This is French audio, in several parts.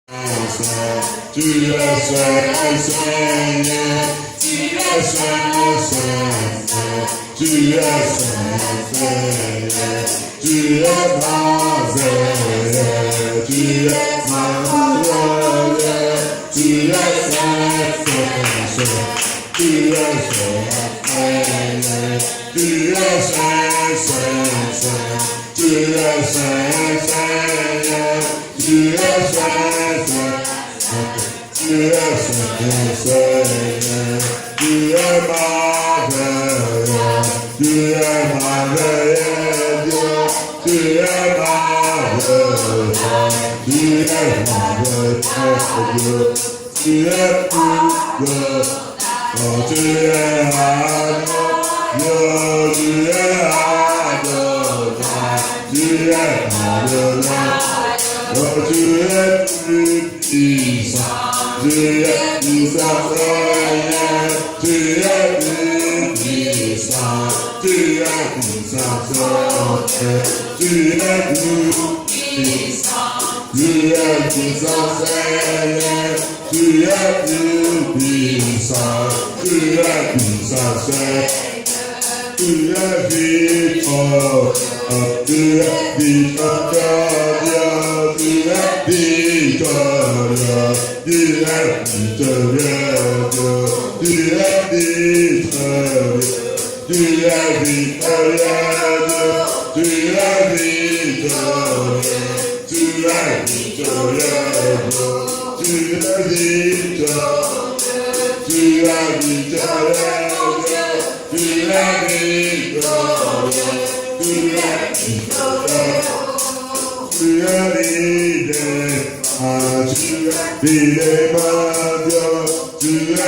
Tu es Seigneur, tu es Seigneur, tu es Seigneur, tu es merveilleux, tu es merveilleux, tu es Seigneur, tu es Seigneur, tu es Seigneur, tu es Seigneur, tu es Seigneur. Tu es Seigneur, tu es merveilleux, tu es merveilleux, tu es merveilleux, tu es merveilleux, tu es pur, tu es adoré, tu es adoré, tu es adoré, tu es puissant. Tu es puissant, Seigneur, tu es puissant, tu es puissant, Seigneur, tu es puissant, tu es puissant, Seigneur, tu es puissant, tu es puissant, Seigneur, tu es victorieux, tu es victorieux, tu es victorieux. Tu es victorieux, tu es victorieux, tu es victorieux, tu es victorieux, tu es victorieux, tu es victorieux, tu es victorieux, tu es victorieux, tu es victorieux, tu es leader. Tu es Dieu, tu es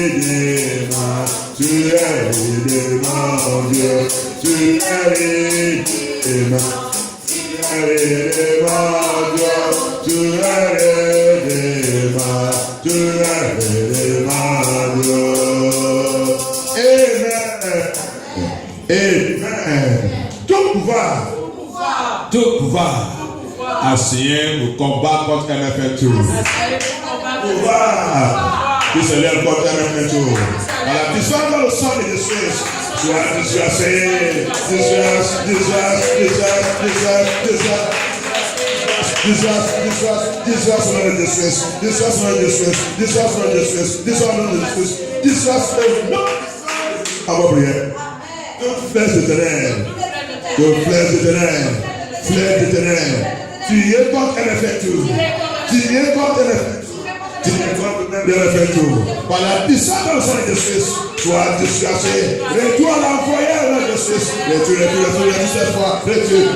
Rédémar, tu es Rédémar, Dieu, tu es Rédémar, tu es Rédémar, Dieu, tu es Rédémar, tu es Rédémar, Dieu. Amen. Amen. Tout pouvoir. Assigné au combat contre MFN2. Pouvoir qui se lève contre MFN2. À la puissance dans le sang de Jésus, sois dissuasé, tu es contre MFN2. Tu es contre MFN2. Tu es contre MFN2. Par la puissance de sang de Jésus, sois dissuasé. Retour à l'envoyer de Jésus. Retour cette fois. Retour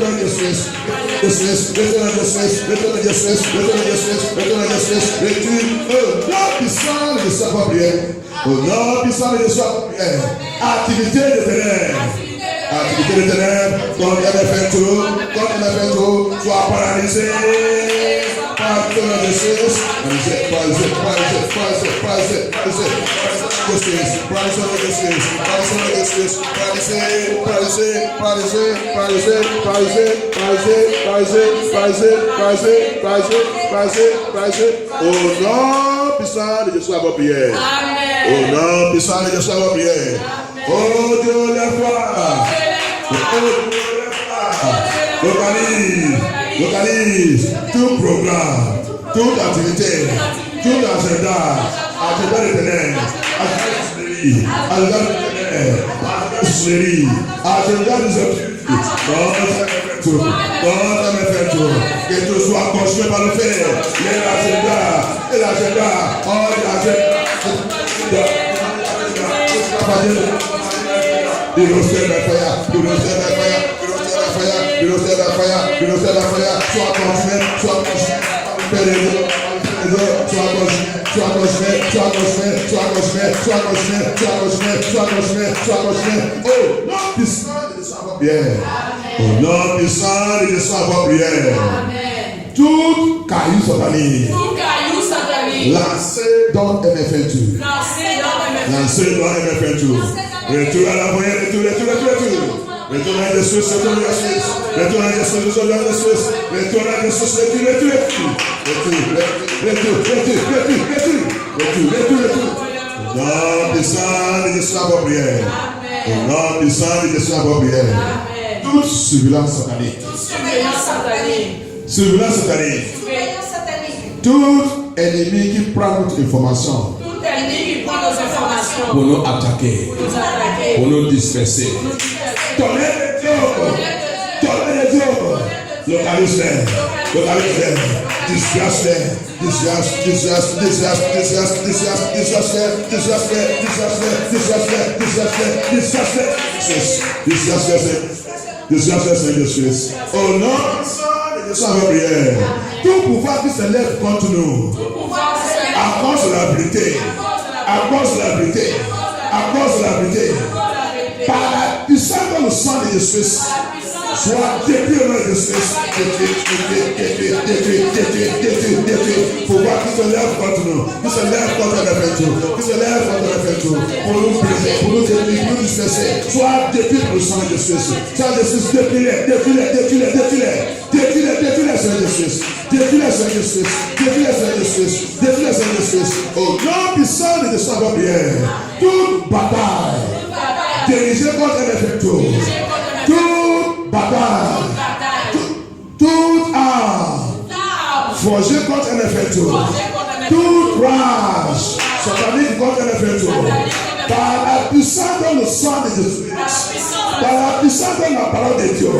dans Jésus. Au nom puissant de Jésus, activité de ténèbres. Activité de ténèbres, comme MFN2, soit paralysé par le nom de Jésus. Au nom puissant de Jésus, votre prière. Au nom puissant de Jésus, votre prière. Oh Dieu, lève-toi. Localise tout programme, toute activité, tout agenda de ténèbres, agenda de que tout soit construit par le fer, l'agenda, au nom puissant de Jésus, votre prière. Tout caillou satanique lancé dans MFN2. Retour à la voyelle, retour. Retourne de Suisse, retourne de Suisse. Retourne de Suisse, retourne de Suisse. Retourne de Suisse, retourne. Au nom du sang de Jésus, la prière. Au nom du sang de Jésus, la prière. Toute surveillance satanique. Surveillance satanique. Tout ennemi qui prend notre information. Pour nous attaquer. Pour nous disperser. Tonnerre de Dieu. Localise-les. Disperse-les. Au nom de sa prière. Tout pouvoir qui se lève contre nous. À cause de la vérité. À cause de la vérité. À cause de la vérité. Par la puissance dans le sang de Jésus. Soit détruit au nom de Jésus. Détruit. Pouvoir qui se lève contre nous. Qui se lève contre la vérité. Qui se lève contre la vérité. Pour nous briser. Pour nous détruire. Pour nous disperser. Soit détruit dans le sang de Jésus. Sang de Jésus. Détruis-les. Seigneur Jésus. Détruis-les, Seigneur Jésus. Détruis-les, Seigneur Jésus. Au nom puissant de Jésus, notre prière. Toute bataille dirigée contre l'effecteur. Toute bataille. Toute arme forgée contre un effecteur. Toute rage satanique contre un effecteur. Par la puissance dans le sang de Jésus. Par la puissance dans la parole de Dieu.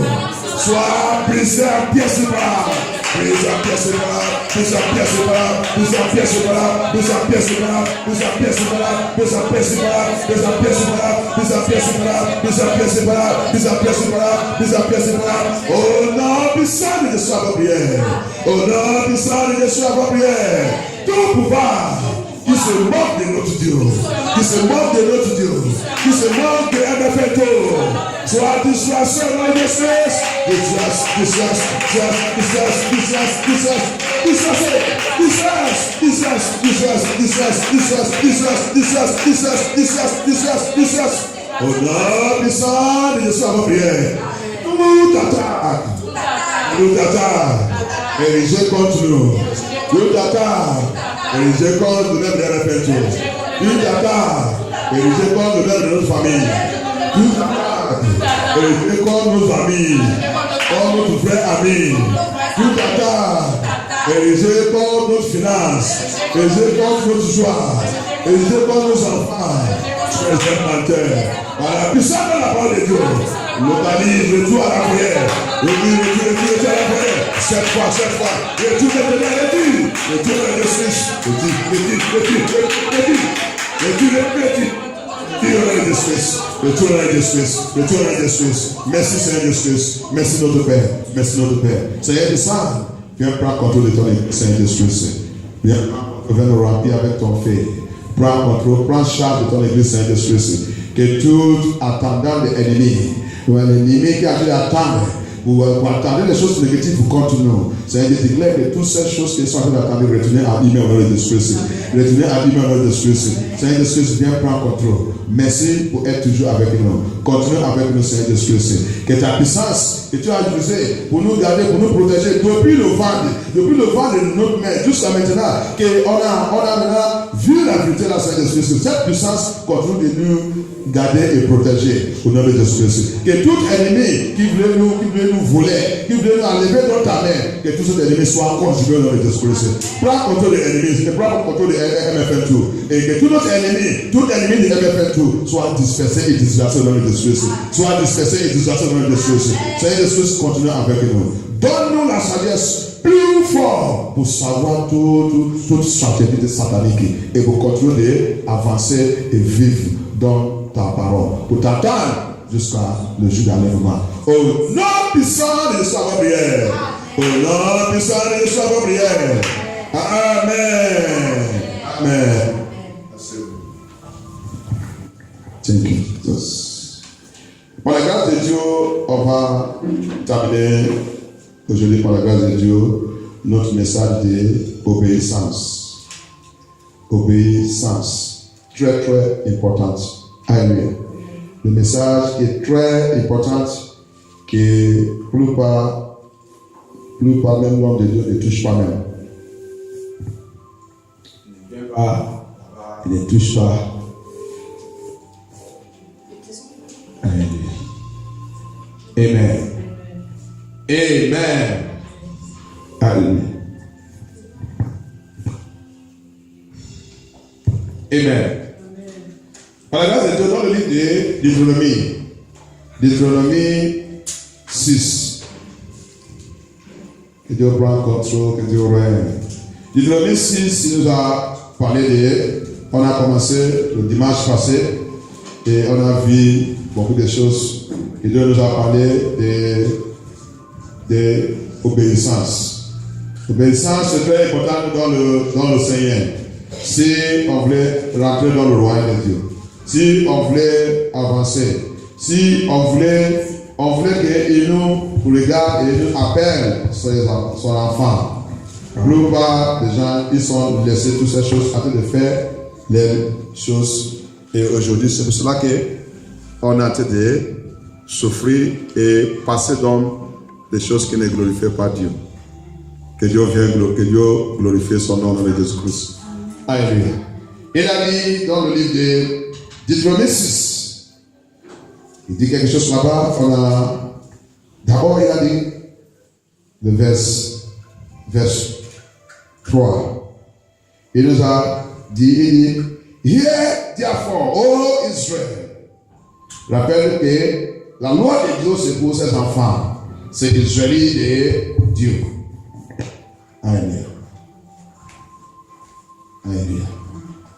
Sois brisé en pièces séparées. Brisé en pièces séparées. Brisé en pièces séparées. Brisé en pièces séparées. Brisé en pièces séparées. Brisé en pièces séparées. Brisé en pièces séparées. Brisé en pièces séparées. Brisé en pièces séparées. Brisé en pièces séparées. Brisé en pièces séparées. Brisé en pièces séparées. Au nom puissant de Jésus, à prière. Au nom puissant de Jésus, à prière. Tout pouvoir qui se moque de notre Dieu, qui se moque de notre Dieu, qui se moque de MFTO, soit dissuasé au nom de Jésus, au nom puissant de Jésus, à prière. Toute attaque, érigée contre nous, toute attaque, érigée contre le même de RFNTO, toute attaque, érigée contre le même de notre famille, toute attaque, érigée contre nos amis, contre notre frère ami, toute attaque, érigée contre notre finance, érigée contre notre joie, érigée contre nos enfants, par la puissance de la parole de Dieu, localise, retour à la prière, retour à la prière, cette fois, retour à la Suisse. Merci Seigneur Jésus, merci notre Père, Seigneur de ça, viens prendre contrôle de ton Seigneur Jésus, viens nous remplir avec ton feu. Prends contrôle, prends charge de ton église, Seigneur Jésus. Que tout attendant de l'ennemi, ou un ennemi qui a dû attendre, ou attendre les choses négatives contre nous, Seigneur, je déclare que toutes ces choses qui sont en train d'attendre, retourner à l'humain au nom de Jésus. Retourner à l'humain au nom de Jésus. Seigneur Jésus, viens prendre contrôle. Merci pour être toujours avec nous. Continue avec nous, Seigneur Jésus. Que ta puissance que tu as utilisée pour nous garder, pour nous protéger depuis le ventre de notre mère jusqu'à maintenant, qu'on a maintenant vu la vérité là, Seigneur Jésus. Cette puissance continue de nous garder et protéger au nom de Jésus. Que tout ennemi qui voulait nous voler, qui voulait nous enlever dans ta main, que tout cet ennemi soit conjugué au nom de Jésus. Prends contrôle de l'ennemi, prends contrôle de MFN2. Et que tout notre ennemi de MFN2 soit dispersé et dispersé au nom de Jésus. Soit dispersé et dispersé au nom de Jésus. Seigneur Jésus, continue avec nous. Donne-nous la sagesse plus fort pour savoir toute stratégie satanique et pour continuer d'avancer et vivre dans ta parole. Pour t'attendre jusqu'à le jour d'enlèvement. Au nom puissant de sa prière. Au nom puissant de sa prière. Amen. Amen. Thank you, Jesus. Par la grâce de Dieu, on va terminer aujourd'hui par la grâce de Dieu notre message d'obéissance. Obéissance. Très, très importante. Alléluia. Le message est très important Et plus pas même l'homme de Dieu ne touche pas même. Il ne touche pas. Amen. Amen. Alléluia. Amen. Par la grâce de Dieu, dans le livre de Deutéronomie 6. Que Dieu prenne contrôle, que Dieu règne. Deutéronomie 6, il nous a parlé on a commencé le dimanche passé et on a vu beaucoup de choses. Et Dieu nous a parlé d'obéissance. L'obéissance, c'est très important dans le Seigneur. Si on voulait rentrer dans le royaume de Dieu, si on voulait avancer, si on voulait qu'il nous regarde et nous appelle son enfant. La plupart des gens, ils sont laissés toutes ces choses afin de faire les choses. Et aujourd'hui, c'est pour cela qu'on a été de souffrir et passer dans des choses qui ne glorifient pas Dieu. Que Dieu glorifie son nom dans Jésus-Christ. Alléluia. Il a dit dans le livre de Deutéronomie 6, il dit quelque chose là-bas. D'abord, il a dit le verse 3. Il nous a dit, Hear therefore, O Israël. Rappelle que la loi de Dieu, c'est pour ses enfants. C'est Israël de Dieu. Alléluia. Alléluia.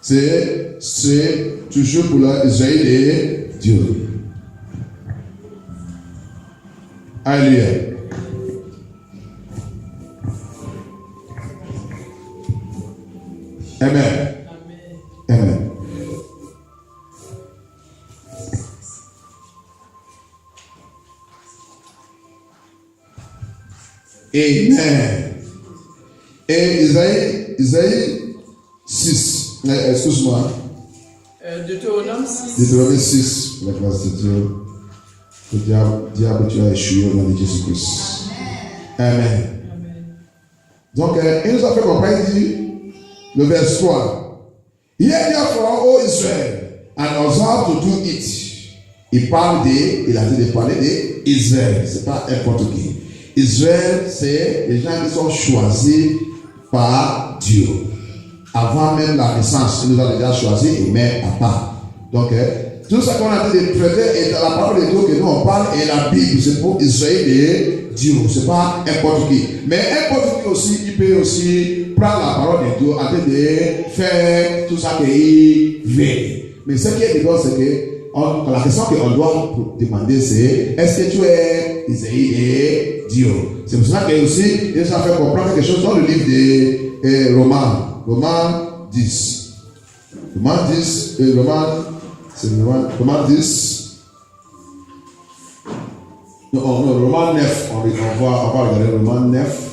C'est toujours pour l'Israël de Dieu. Alléluia. Amen. Amen. Amen. Et Isaïe 6, excuse-moi. Deutéronome 6. Deutéronome 6, la grâce de Dieu. Le diable, tu as échoué au nom de Jésus-Christ. Amen. Donc, il nous a fait comprendre, il dit, le verset 3. Hear therefore, O Israel, and observe to do it. Il a dit de parler d'Israël, c'est pas n'importe qui. Israël, c'est les gens qui sont choisis par Dieu. Avant même la naissance, il nous a déjà choisi et met à part. Donc, tout ça qu'on a dit de traiter est dans la parole de Dieu que nous on parle et la Bible, c'est pour Israël et Dieu. C'est pas n'importe qui. Mais n'importe qui aussi, il peut aussi prendre la parole de Dieu afin de faire tout ça qu'il veut. Mais ce qui est dedans, c'est que la question qu'on doit demander, c'est est-ce que tu es Isaïe et Dieu? C'est pour cela que aussi, il nous a fait comprendre quelque chose dans le livre de Romains 10. Romains 10, Romains 10. Non, Romains 9. On va regarder Romains 9.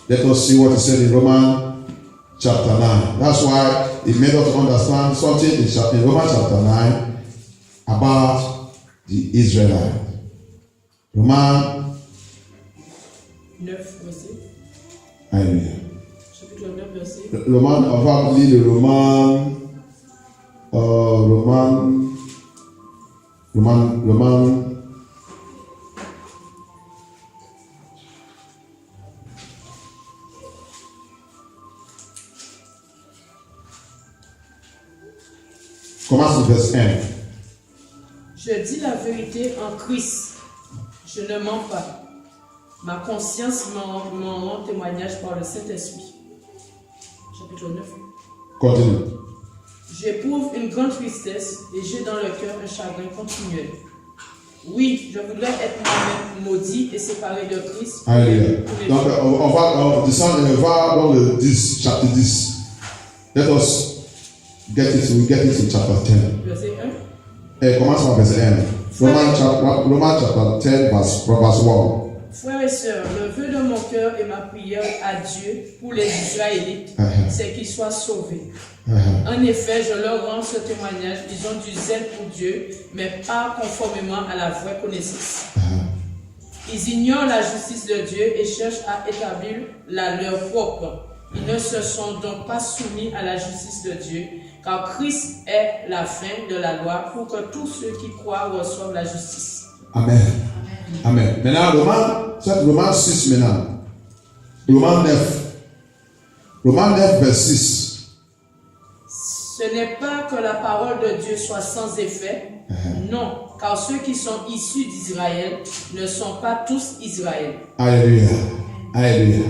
Let us see what it said in Romans chapter 9. That's why it made us understand something in Romans chapter 9 about the Israelites. Romans 9, verset. Alléluia. Chapitre 9, verset. On va lire le Romains. Commence le verset 1. Je dis la vérité en Christ. Je ne mens pas. Ma conscience m'en rend témoignage par le Saint-Esprit. Chapitre 9. Continue. J'éprouve une grande tristesse et j'ai dans le cœur un chagrin continuel. Oui, je voudrais être moi-même maudit et séparé de Christ. Alléluia. Donc, on va descendre et on va dans le 10, chapitre 10. Let us get it in chapter 10. Verset 1. Et commence par verset 1. Romans chapter 10, verse 1. Frères et sœurs, le vœu de mon cœur et ma prière à Dieu pour les Israélites, c'est qu'ils soient sauvés. En effet, je leur rends ce témoignage, ils ont du zèle pour Dieu, mais pas conformément à la vraie connaissance. Ils ignorent la justice de Dieu et cherchent à établir la leur propre. Ils ne se sont donc pas soumis à la justice de Dieu, car Christ est la fin de la loi pour que tous ceux qui croient reçoivent la justice. Amen. Amen. Maintenant, Romains 6 maintenant. Romains 9, verset 6. Ce n'est pas que la parole de Dieu soit sans effet, non, car ceux qui sont issus d'Israël ne sont pas tous Israël. Alléluia. Alléluia.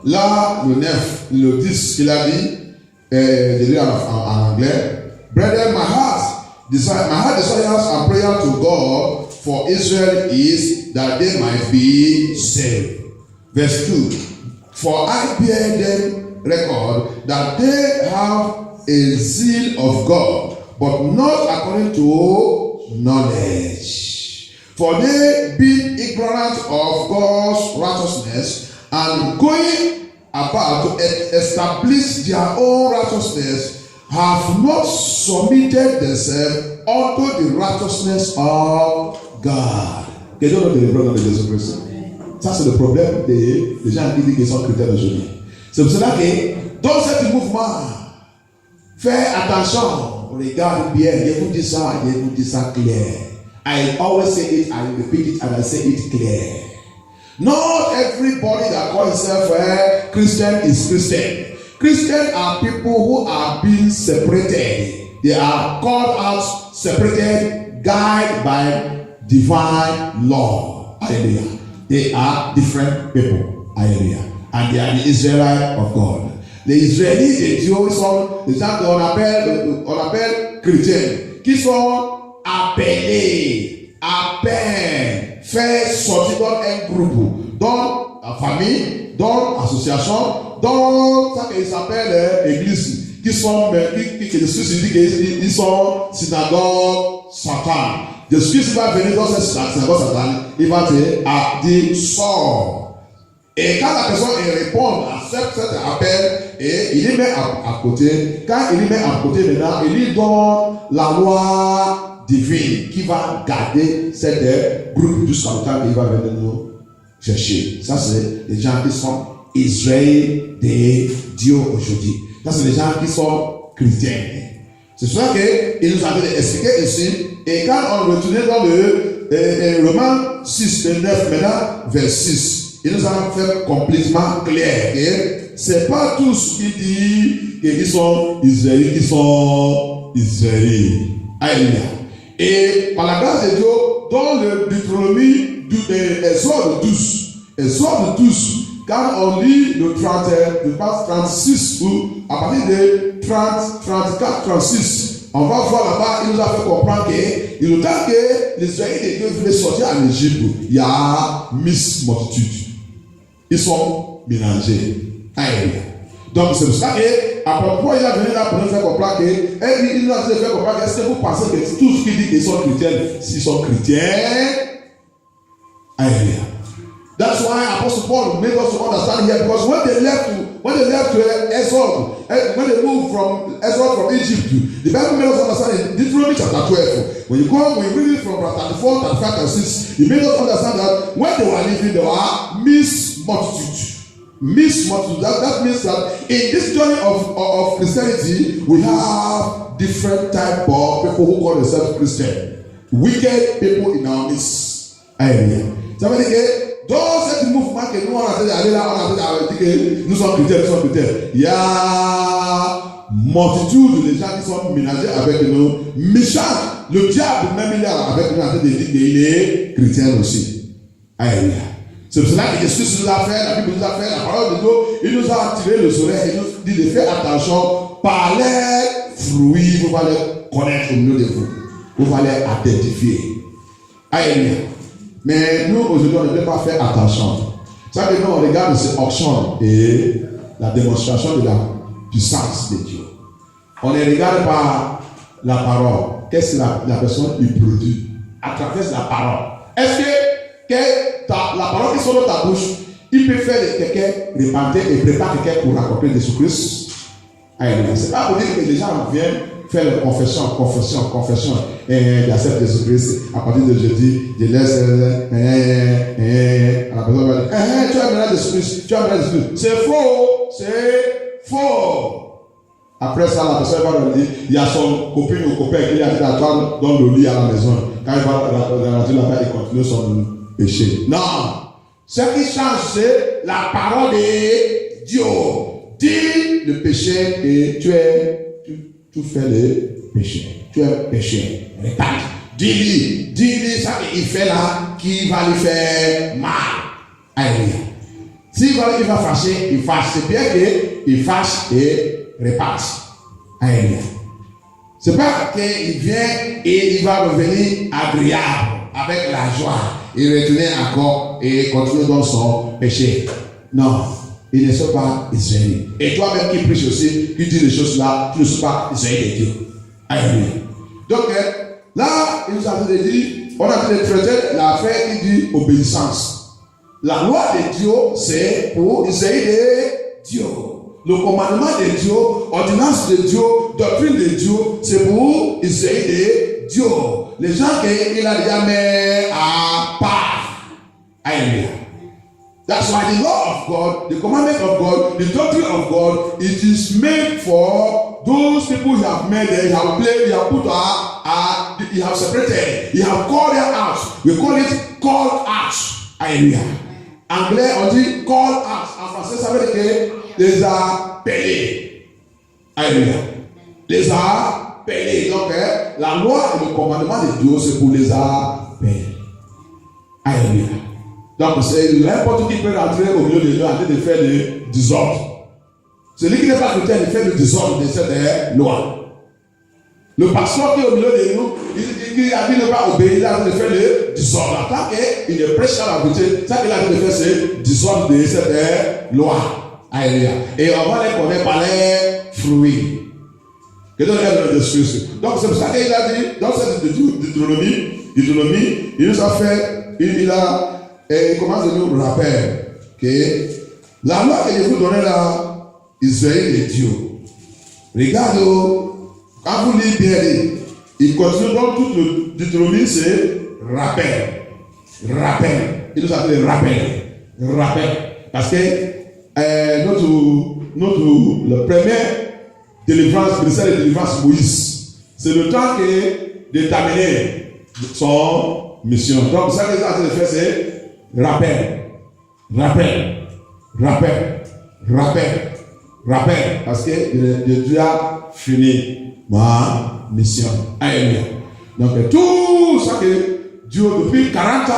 Là, le 9, le 10 qu'il a dit, je lis en anglais. Brethren, my heart desires and prayer to God for Israel is that they might be saved. Verse 2. For I bear them record that they have a zeal of God, but not according to knowledge. For they, being ignorant of God's righteousness, and going about to establish their own righteousness, have not submitted themselves unto the righteousness of God. Quel est le problème de Jésus-Christ? Ça, c'est le problème des gens qui disent qu'ils sont chrétiens aujourd'hui. C'est pour cela que dans ce mouvement, fais attention, regarde bien, je vous dis ça clair. I always say it, I repeat it, and I say it clear. Not everybody that calls himself a Christian is Christian. Christians are people who are being separated. They are called out, separated, guided by divine law. Hallelujah. They are different people. Hallelujah. And they are the Israelites of God. Les Israélites et Dieu sont les gens qu'on appelle chrétiens, qui sont appelés à peine faire sortir dans un groupe, dans la famille, dans l'association, dans ça qu'ils s'appelle l'église, qui sont ils sont synagogue Satan. Jésus va venir dans cette synagogue Satan, il va dire sort. Et quand la personne répond à cet appel, et il y met à côté, quand il y met à côté maintenant, il lui donne la loi divine qui va garder cette groupe jusqu'à le temps qu'il va venir nous chercher. Ça, c'est les gens qui sont Israël de Dieu aujourd'hui. Ça, c'est les gens qui sont chrétiens. C'est ça qu'il nous avait expliqué ici. Et quand on retournait dans le Romains 6, 9, maintenant, vers 6. Il nous a fait complètement clair que ce n'est pas tous qui disent qu'ils sont Israéliens qui sont Israéliens. Alléluia. Et par la grâce de Dieu, dans le Deutéronomie, Exode 12, quand on lit le 36 ou à partir de 30, 34, 36, on va voir là-bas, il nous a fait comprendre que le temps que les Israéliens devaient sortir en Égypte, il y a multitude. Ils sont mélangés. Alléluia. Donc c'est pour ça que, après pourquoi il a venu là pour nous faire comprendre que, il nous a fait comprendre que, est-ce que vous pensez que tout ce qui dit qu'ils sont chrétiens, s'ils sont chrétiens, alléluia. That's why Apostle Paul made us to understand here, because when they left Exodus, when they moved from Exodus from Egypt, the Bible made us understand in Deuteronomy chapter 12. When you read it from verse 34, 35, and 6, it made us understand that when they were living, they were mixed multitude. That means that in this journey of Christianity, we have different type of people who call themselves Christian. Wicked people in our midst. Hallelujah. Ça veut dire que dans ce mouvement que nous on a fait aller là, on a dit que nous sommes chrétiens, il y a multitude de gens qui sont mélangés avec nous. Méchant, le diable même il est avec nous en train de dire qu'il est chrétien aussi. Alléluia. C'est pour cela que Jésus nous a fait, la Bible nous a fait, la parole de Dieu, il nous a attiré le soleil, il nous dit de faire attention, par les fruits, vous allez connaître au milieu de vous. Vous allez identifier. Alléluia. Mais nous, aujourd'hui, on ne peut pas faire attention. Ça que nous, on regarde ces auctions et la démonstration de la puissance de Dieu. On ne regarde pas la parole. Qu'est-ce que la personne lui produit à travers la parole? Est-ce que la parole qui sort de ta bouche, il peut faire de quelqu'un repentir et préparer quelqu'un pour raconter Jésus-Christ? Ce n'est pas pour dire que les gens viennent faire la confession. Et j'accepte Jésus-Christ. À partir de jeudi, je laisse. La personne va dire, tu as besoin de Jésus-Christ. C'est faux. Après ça, la personne va lui dire, il y a son copine ou copain qui a dit à toi dans le lit à la maison. Quand il va rentrer là-bas, il continue son péché. Non. Ce qui change, c'est la parole de Dieu. Dis le péché et tu fais le péché. Tu es péché. Répète. Dis-lui ça qu'il fait là, qui va lui faire mal. Alléluia. S'il va fâcher, il fâche. C'est bien qu'il fâche et repasse. Alléluia. C'est pas qu'il vient et il va revenir agréable avec la joie et retourner encore et continuer dans son péché. Non, il ne sont pas Israël. Et toi-même qui prêches aussi, qui dis les choses là, tu ne suis pas Israël de Dieu. Alléluia. Donc là, il nous a dit, on a traité l'affaire qui dit obéissance. La loi de Dieu, c'est pour Israël de Dieu. Le commandement de Dieu, ordonnance de Dieu, doctrine de Dieu, c'est pour Israël de Dieu. Les gens qu'il a déjà mis à part. Alléluia. That's why the law of God, the commandment of God, the doctrine of God, it is made for those people who have made it, have played, have put you have separated, you have called them out. We call it called out. Alléluia. Anglais, on dit call out. En français, ça veut dire que les appelés. Alléluia. Les appelés. Donc, la loi et le commandement de Dieu, c'est pour les appelés. Alléluia. Donc, c'est n'importe qui peut rentrer au milieu de nous en train de faire le désordre. Celui qui n'est pas chrétien, il fait le désordre de cette loi. Le pasteur qui est au milieu de nous, il a dit ne pas obéir, il a dit de faire le désordre. Tant qu'il ne prêche pas la vérité, ça qu'il a dit de faire, c'est le désordre de cette loi. Alléluia. Et on va les connaître par les fruits. Que Dieu nous aide de suivre. Donc c'est pour ça qu'il a dit, dans cette Deutéronomie, il nous a fait, il commence à nous rappeler que la loi que je vous donnais là, Israël et Dieu. Regarde, quand vous lisez bien, il continue dans tout le Deutéronomie, c'est rappel. Il nous appelle rappel. Parce que le premier délivrance, ministère de délivrance Moïse, c'est le temps de terminer son mission. Donc, ça que ça fait, c'est rappel. Parce que Dieu a fini ma mission. Alléluia. Donc, tout ça que Dieu, depuis 40 ans,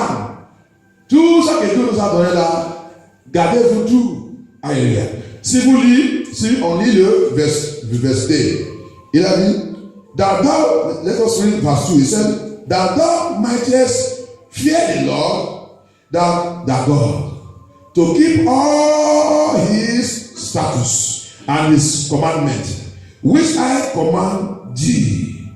tout ça que Dieu nous a donné là, gardez-vous tout. Alléluia. Si on lit le verset, il a dit, let us read verse 2. He said, that thou mightest fear the Lord, thy God, to keep all his statutes and his commandments, which I command thee,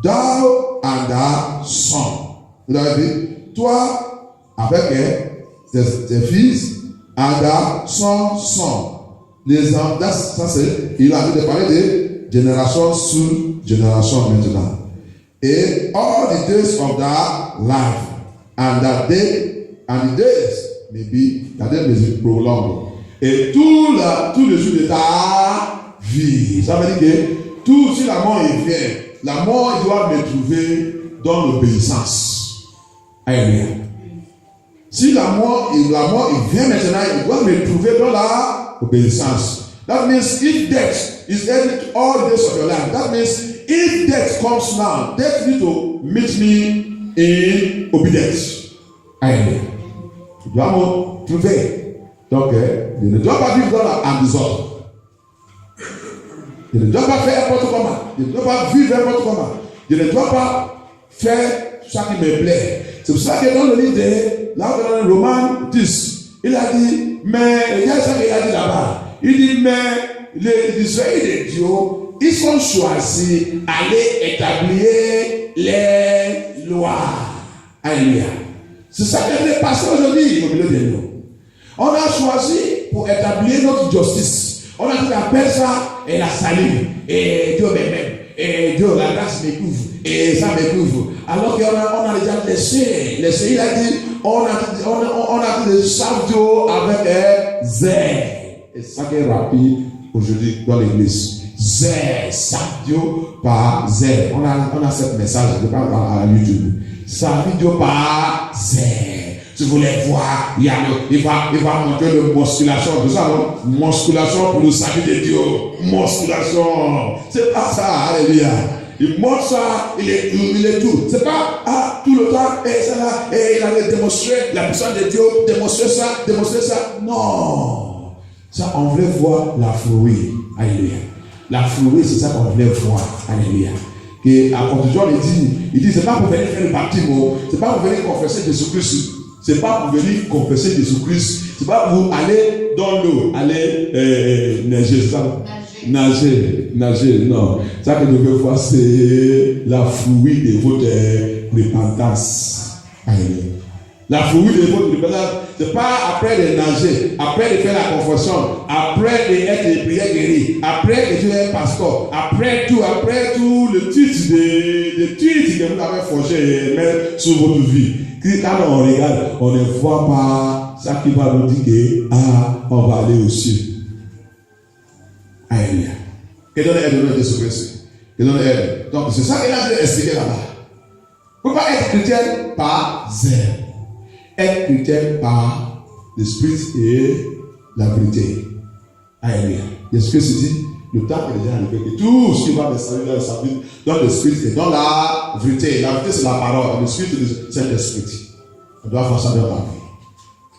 thou and thy son. Vous avez dit, toi avec tes fils and thy son. Les hommes, ça c'est, il a dit de parler de génération sur génération maintenant. Et all the days of thy life, and the days maybe, that day may be prolonged. Et tous les jours de ta vie. Ça veut dire que tout, si la mort il vient, la mort il doit me trouver dans l'obéissance. Alléluia. Si la mort il vient maintenant, il doit me trouver dans l'obéissance. That means if death is ending all the days of your life, that means if death comes now, death need to meet me in obedience. Alléluia. Tu dois me trouver. Donc, je ne dois pas vivre dans un désordre. Je ne dois pas faire n'importe comment. Je ne dois pas vivre n'importe comment. Je ne dois pas faire ce qui me plaît. C'est pour ça que dans le livre de Romains 10, il a dit, mais il y a ça qu'il a dit là-bas. Il dit, mais les Israéliens de Dieu, ils sont choisis d'aller établir les lois. Alléluia. C'est ça qui est passé aujourd'hui au milieu de nous. On a choisi pour établir notre justice. On a appelé ça et la salive et Dieu même. et Dieu, la grâce me couvre, et ça me couvre. Alors qu'on a déjà laissé, il a dit, on a dit le savio avec un zèle. Et ça qui est rapide aujourd'hui dans l'église. Zèle, savio par zèle. On a ce message, je parle à YouTube. Savio par zèle. Si vous voulez voir, il va montrer le musculation, tout ça, non? Musculation pour le salut de Dieu. Musculation. C'est pas ça, alléluia. Il montre ça, il est tout. C'est pas, tout le temps, et ça là, et il avait démontré la puissance de Dieu, démontrer ça. Non. Ça, on voulait voir la fruit. Alléluia. La fruit, c'est ça qu'on voulait voir. Alléluia. Et à John, il dit, c'est pas pour venir faire le baptême, c'est pas pour venir confesser Jésus-Christ. C'est pas pour venir confesser Jésus-Christ. C'est pas pour aller dans l'eau, aller nager, c'est ça? Nager, non. Ça que nous devons voir, c'est la fruit de votre repentance. La fruit de votre repentance, c'est pas après de nager, après de faire la confession, après d'être prière guéri, après que tu es pasteur, après tout le titre que vous avez forgé et mettre sur votre vie. Quand on regarde, on ne voit pas ça qui va nous dire que on va aller au ciel. Alléluia. Que donne aide de ce Christ. Que donne aide. Donc c'est ça qu'il a expliqué là-bas. Pourquoi être chrétien par zèle? Être chrétien par l'esprit et la vérité. Alléluia. Jésus-Christ dit, le temps est déjà arrivé que tout ce qui va me servir dans sa vie, dans l'esprit et dans la vérité. La vérité, c'est la parole. L'esprit, c'est l'esprit. On doit faire ça dans la vie.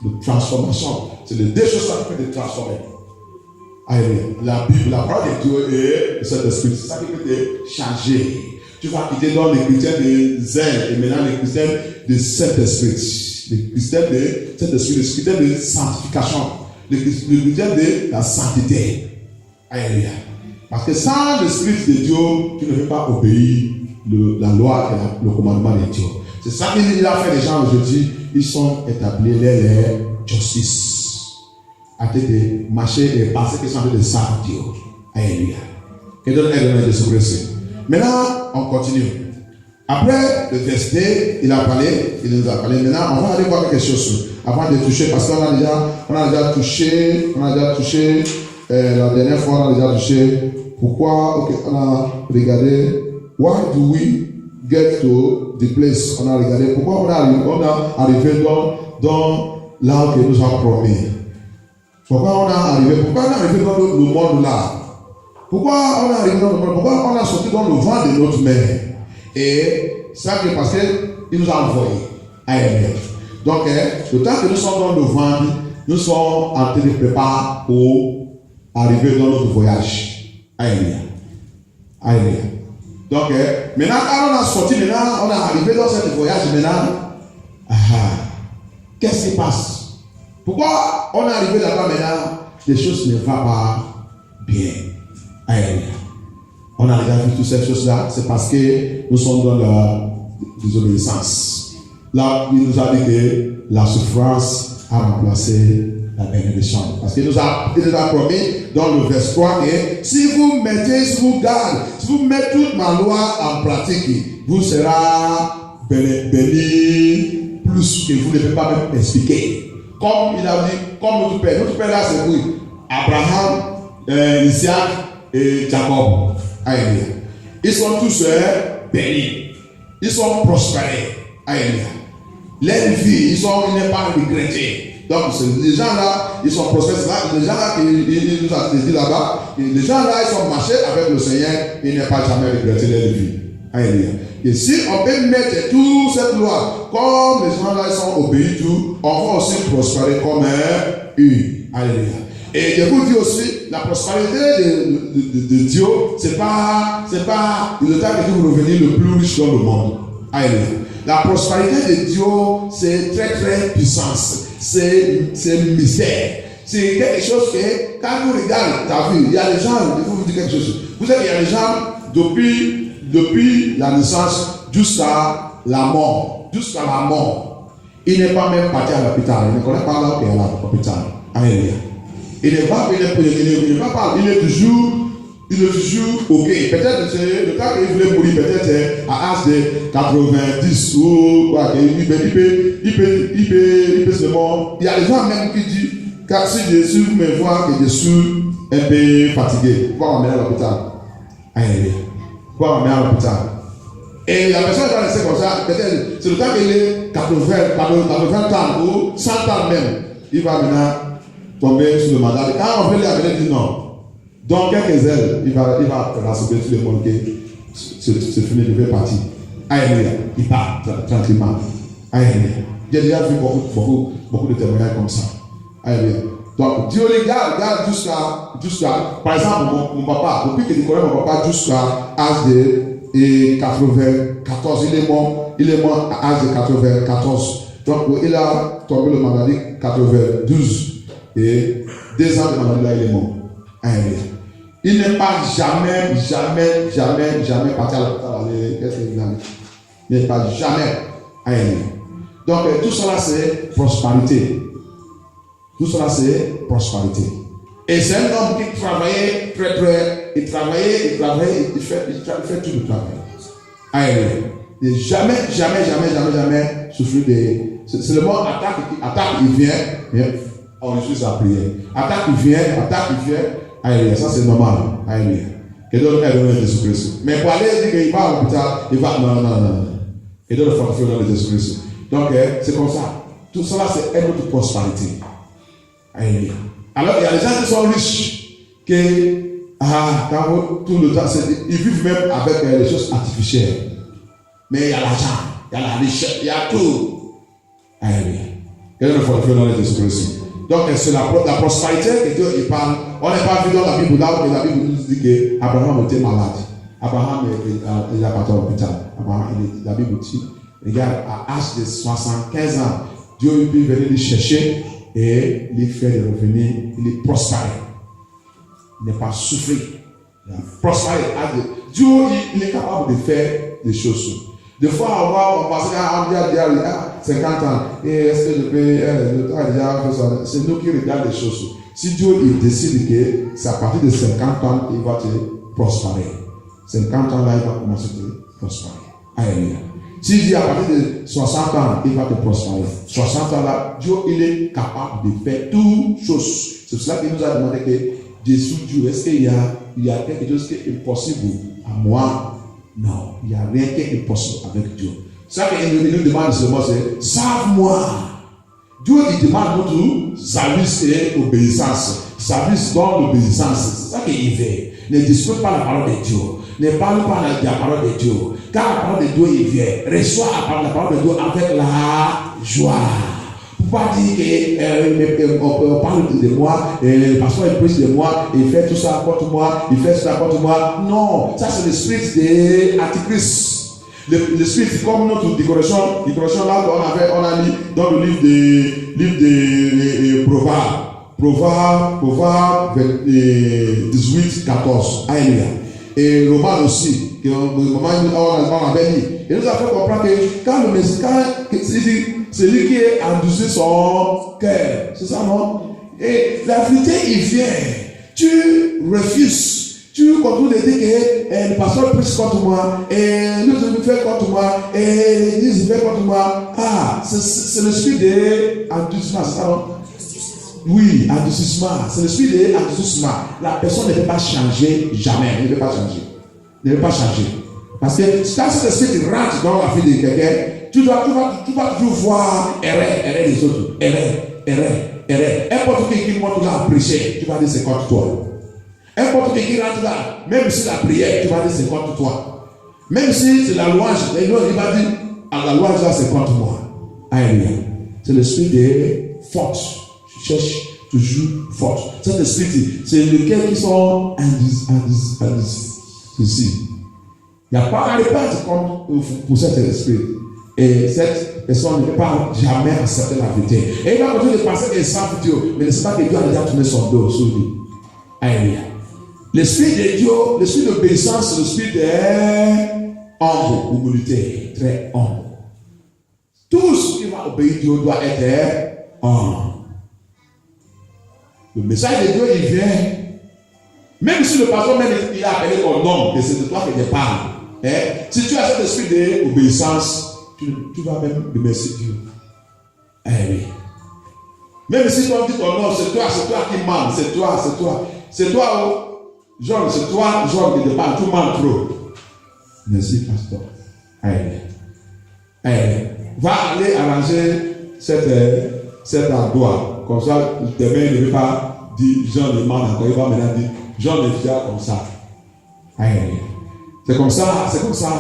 De transformation. C'est les deux choses qui peuvent te transformer. Alléluia. La Bible, la parole de Dieu et cet esprit. C'est ça qui peut te changer. Tu vas quitter dans les chrétiens de zèle et maintenant les chrétiens de cet esprit. Les chrétiens de cet esprit, les chrétiens de sanctification. Les chrétiens de la sainteté. Alléluia. Parce que sans l'esprit de Dieu, tu ne peux pas obéir la loi et le commandement de Dieu. C'est ça qu'il a fait les gens aujourd'hui. Ils sont établis les justice. À tête de marcher et penser qu'ils sont de ça Dieu. Alléluia. Et donc, elle de se presser. Maintenant, on continue. Après le verset, il nous a parlé. Maintenant, on va aller voir quelque chose avant de toucher, parce qu'on a déjà touché, la dernière fois, on a déjà touché. Pourquoi, on a regardé, why do we get to the place? On a regardé, pourquoi on a arrivé dans là que nous a promis. Pourquoi on est arrivé dans le monde là? Pourquoi on est arrivé dans le monde? Pourquoi on a sorti dans le ventre de notre mère? Et ça c'est parce qu'il nous a envoyé à elle. Donc, le temps que nous sommes dans le ventre, nous sommes en train de préparer pour arriver dans notre voyage. Alléluia. Donc, maintenant, quand on a sorti, maintenant, on est arrivé dans ce voyage, maintenant, qu'est-ce qui se passe? Pourquoi on est arrivé là-bas maintenant? Les choses ne vont pas bien. Alléluia. On a déjà vu toutes ces choses-là, c'est parce que nous sommes dans la désobéissance. Là, il nous a dit que la souffrance a remplacé la bénédiction. Parce qu'il nous a promis dans le verset 3 que si vous gardez, si vous mettez toute ma loi en pratique, vous serez bénis plus que vous ne pouvez pas même expliquer. Comme il a dit, comme notre père. Notre père là, c'est oui. Abraham, Isaac et Jacob. Alléluia. Ils sont tous bénis. Ils sont prospérés. Alléluia. Les vies, ils n'est pas regrettés. Donc, les gens là, ils sont prospères. Les gens là, il nous a dit là-bas, les gens là, ils sont marchés avec le Seigneur, ils n'ont pas jamais regretté leur vie. Alléluia. Et si on peut mettre toute cette loi, comme les gens là, ils sont obéis tout, on va aussi prospérer comme eux. Alléluia. Et je vous dis aussi, la prospérité de Dieu, c'est pas le temps que vous revenez le plus riche dans le monde. Alléluia. La prospérité de Dieu, c'est très très puissance. C'est mystère. C'est quelque chose que, quand vous regardez, t'as vu, il y a des gens, je vais vous dire quelque chose. Vous savez, il y a des gens, depuis la naissance jusqu'à la mort, il n'est pas même parti à l'hôpital. Il ne connaît pas là où il est à l'hôpital. Alléluia. Il n'est pas, il est toujours il est toujours OK. Peut-être c'est le temps qu'il voulait mourir, peut-être à l'âge de 90 ou quoi, il peut seulement. Il y a des gens même qui disent, car si Jésus me voit que je suis un peu fatigué, pourquoi m'amener à l'hôpital? Pourquoi m'amener à l'hôpital? Et la personne va rester comme ça, peut-être c'est le temps qu'il est 80 ans ou 100 ans même, il va maintenant tomber sur le mandat. Quand on veut lui amener, il dit non. Donc, quelques ailes, il va rassembler tout le monde qui c'est fini, il fait partir. Alléluia. Il part tranquillement. Alléluia. J'ai déjà vu beaucoup de témoignages comme ça. Alléluia. Donc, Dieu les garde jusqu'à, par exemple, mon papa, depuis que je connais mon papa jusqu'à l'âge de 94, il est mort à l'âge de 94. Donc, il a tombé le maladie 92. Et 2 ans de maladie là, il est mort. Alléluia. Il n'est pas jamais parti à l'hôpital. Qu'est-ce qu'il a dit? Il n'est pas jamais. Alléluia. Donc, tout cela, c'est prospérité. Tout cela, c'est prospérité. Et c'est un homme qui travaillait très. Il travaillait, il fait tout le travail. Alléluia. Il n'a jamais souffert de. C'est le mot attaque, il vient. On utilise la prière. Attaque, il vient. Alléluia, ça c'est normal. Alléluia. Que Dieu nous aide dans Jésus-Christ. Mais pour aller dire qu'il va à l'hôpital, il va. Non. Et Dieu le fortifie dans Jésus-Christ. Donc, c'est comme ça. Tout cela, c'est un autre prospérité. Alléluia. Alors, il y a des gens qui sont riches, quand tout le temps, ils vivent même avec des choses artificielles. Mais il y a l'argent, il y a la richesse, il y a tout. Alléluia. Que Dieu le fortifie dans Jésus-Christ. Donc, c'est la prospérité que Dieu parle. On n'est pas vu dans la Bible là où la Bible nous dit qu'Abraham était malade. Abraham il a parti à l'hôpital. La Bible dit, regarde, à l'âge de 75 ans, Dieu peut venir le chercher et lui faire de revenir. Il est prospéré. Il n'est pas souffert. Il est prospéré. Dieu, il est capable de faire des choses. Des fois, on passe à 50 ans. Et est-ce que je peux. Le temps est déjà fait ça. C'est nous qui regardons les choses. Si Dieu il décide que c'est à partir de 50 ans qu'il va te prospérer. 50 ans là, il va commencer à te prospérer. Alléluia. S'il dit à partir de 60 ans, il va te prospérer. 60 ans là, Dieu il est capable de faire toutes choses. C'est pour cela qu'il nous a demandé que Jésus, Dieu, est-ce qu'il y a quelque chose qui est impossible à moi? Non, il n'y a rien qui est impossible avec Dieu. Ça qu'il nous demande seulement, c'est salve-moi. Dieu il demande notre service et obéissance. Service dans l'obéissance. C'est ça qu'il veut. Ne discute pas la parole de Dieu. Ne parle pas de la parole de Dieu. Car la parole de Dieu il vient. Reçois la parole de Dieu avec la joie. Pas dire qu'on parle de moi, le pasteur il prêche de moi, il fait tout ça contre moi, il fait ça contre moi. Non, ça c'est l'esprit de l'antichrist. L'esprit, comme notre décoration là on a lu dans le livre de Proverbes 18, 14. Alléluia. Et Romain aussi, on avait lu. Et nous a fait comprendre que quand le Messie, c'est lui qui a endurci son cœur. C'est ça, non? Et la vérité, il vient. Tu refuses. Tu continues de dire que le pasteur prêche contre moi, et l'autre fait contre moi, et l'église fait contre moi. Ah, c'est l'esprit de endurcissement, c'est ça, non? Oui, endurcissement. C'est l'esprit de endurcissement. La personne ne peut pas changer jamais. Elle ne peut pas changer. Ne peut pas changer. Parce que quand cet esprit rentre dans la vie de quelqu'un, tu vas toujours voir errer les autres. Errer. N'importe qui monte là à prêcher, tu vas dire c'est contre toi. N'importe qui rentre là, même si la prière, tu vas dire c'est contre toi. Même si c'est la louange, il va dire à la louange là c'est contre moi. Alléluia. C'est l'esprit de force. Tu cherches toujours force. Cet esprit, c'est lequel qui sont ici. Il n'y a pas à répondre pour cet esprit. Et cette personne ne peut pas jamais accepter la vérité. Et il va continuer de penser qu'il savent Dieu, mais ne sait pas que Dieu a déjà tourné son dos sur lui. Alléluia. L'esprit de Dieu, l'esprit d'obéissance, l'esprit d'humble, humilité, très humble. Tout ce qui va obéir Dieu doit être humble. Le message de Dieu, il vient. Même si le pasteur même il a appelé ton nom, que c'est de toi qu'il parle. Si tu as cet esprit d'obéissance, tu vas même remercier Dieu. Oui. Même si on dit ton nom, c'est toi qui manque, c'est toi, John, c'est toi, John, qui te parle, tu manques trop. Merci, pasteur. Va aller arranger cette ardoise. Comme ça, demain, il ne veut pas dire Jean le manque encore, il va maintenant dire Jean le fier comme ça. C'est comme ça,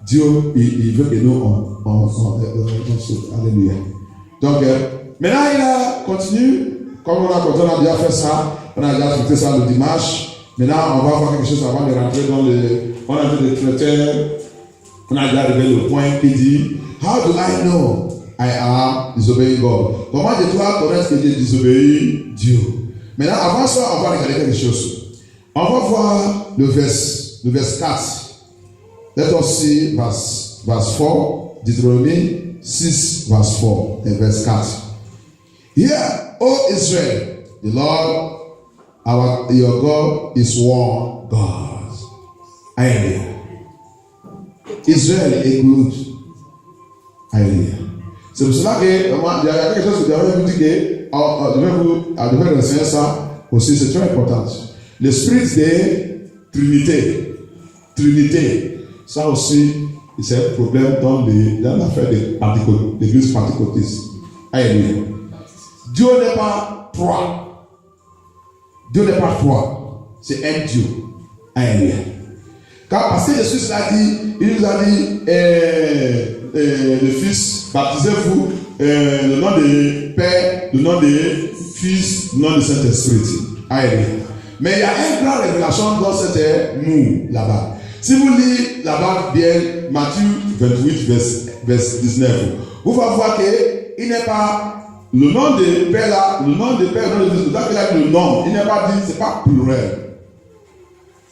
Dieu, il veut que nous, on saute. Alléluia. Donc, maintenant, il continue, comme on a déjà fait ça, on a déjà traité ça le dimanche. Maintenant, on va voir quelque chose avant de rentrer dans on a vu le traiteur, on a déjà arrivé le point qui dit, how do I know I am disobeying God? Comment je dois connaître que j'ai désobéi Dieu? Maintenant, avant ça, on va regarder quelque chose. On va voir le verse 4. Let us see verse 4, Deutéronomie 6, verse 4, and verse 4. Hear, O Israel, the Lord your God is one God. Alléluia. Israël écoute. Alléluia. C'est pour cela que il y a quelque chose que j'avais vous dit que je vais renseigner ça aussi, c'est très important. L'esprit de Trinité, ça aussi, c'est un problème dans l'affaire de l'église pentecôtiste. Alléluia. Dieu n'est pas trois. Dieu n'est pas trois. C'est un Dieu. Alléluia. Parce que Jésus il nous a dit, le Fils, baptisez-vous, le nom de Père, le nom de Fils, le nom de Saint-Esprit. Alléluia. Mais il y a une grande révélation dans cette mou là-bas. Si vous lisez là-bas bien Matthieu 28, verse 19, vous allez voir qu'il n'est pas le nom de Père là, le nom de Père, le nom de Fils, là qu'il a le nom, il n'est pas dit, c'est pas pluriel.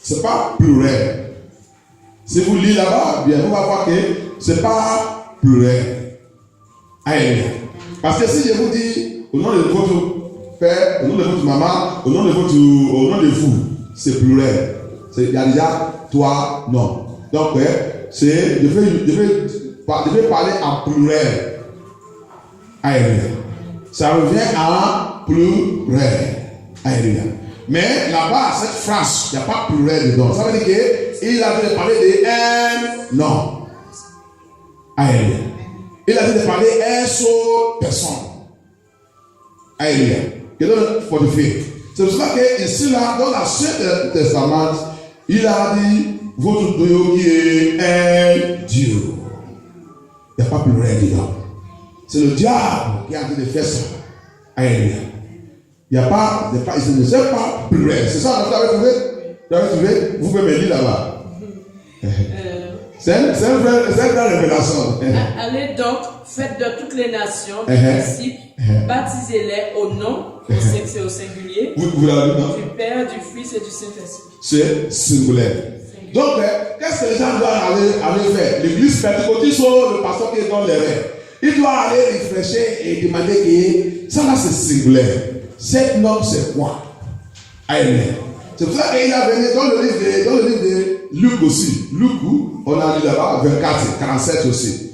C'est pas pluriel. Si vous lisez là-bas, bien, vous allez voir que c'est pas pluriel. Alléluia. Parce que si je vous dis au nom de votre père, au nom de votre maman, au nom de vous, c'est pluriel. Il y a déjà toi, non. Donc, je vais parler en pluriel. Alléluia. Ça revient à pluriel. Alléluia. Mais là-bas, cette phrase, il n'y a pas pluriel dedans. Ça veut dire qu'il a dit de parler de un non. Alléluia. Il a dit de parler un seul personne. Alléluia. Que donne fortifié. C'est pour cela que ici, là, dans l'Ancien Testament, il a dit votre Dieu qui est un Dieu. Il n'y a pas pluriel dedans. C'est le diable qui a dit de faire ça. Alléluia. Il n'y a pas, il ne sait pas pluriel. C'est ça, vous avez trouvé? Vous pouvez me lire là-bas. C'est une vraie révélation. Allez donc, faites de toutes les nations des disciples, baptisez-les au nom, c'est au singulier, vous l'avez dit, non? Du Père, du Fils et du Saint-Esprit. C'est singulier. Donc, qu'est-ce que les gens doivent aller faire? L'église pentecôtiste ou le pasteur qui est dans les rêves, il doit aller réfléchir et demander que ça là c'est singulier. Cet nom c'est quoi? Amen. C'est pour ça qu'il a venu dans le livre de Luc aussi. Luc, on a lu là-bas, 24, 47 aussi.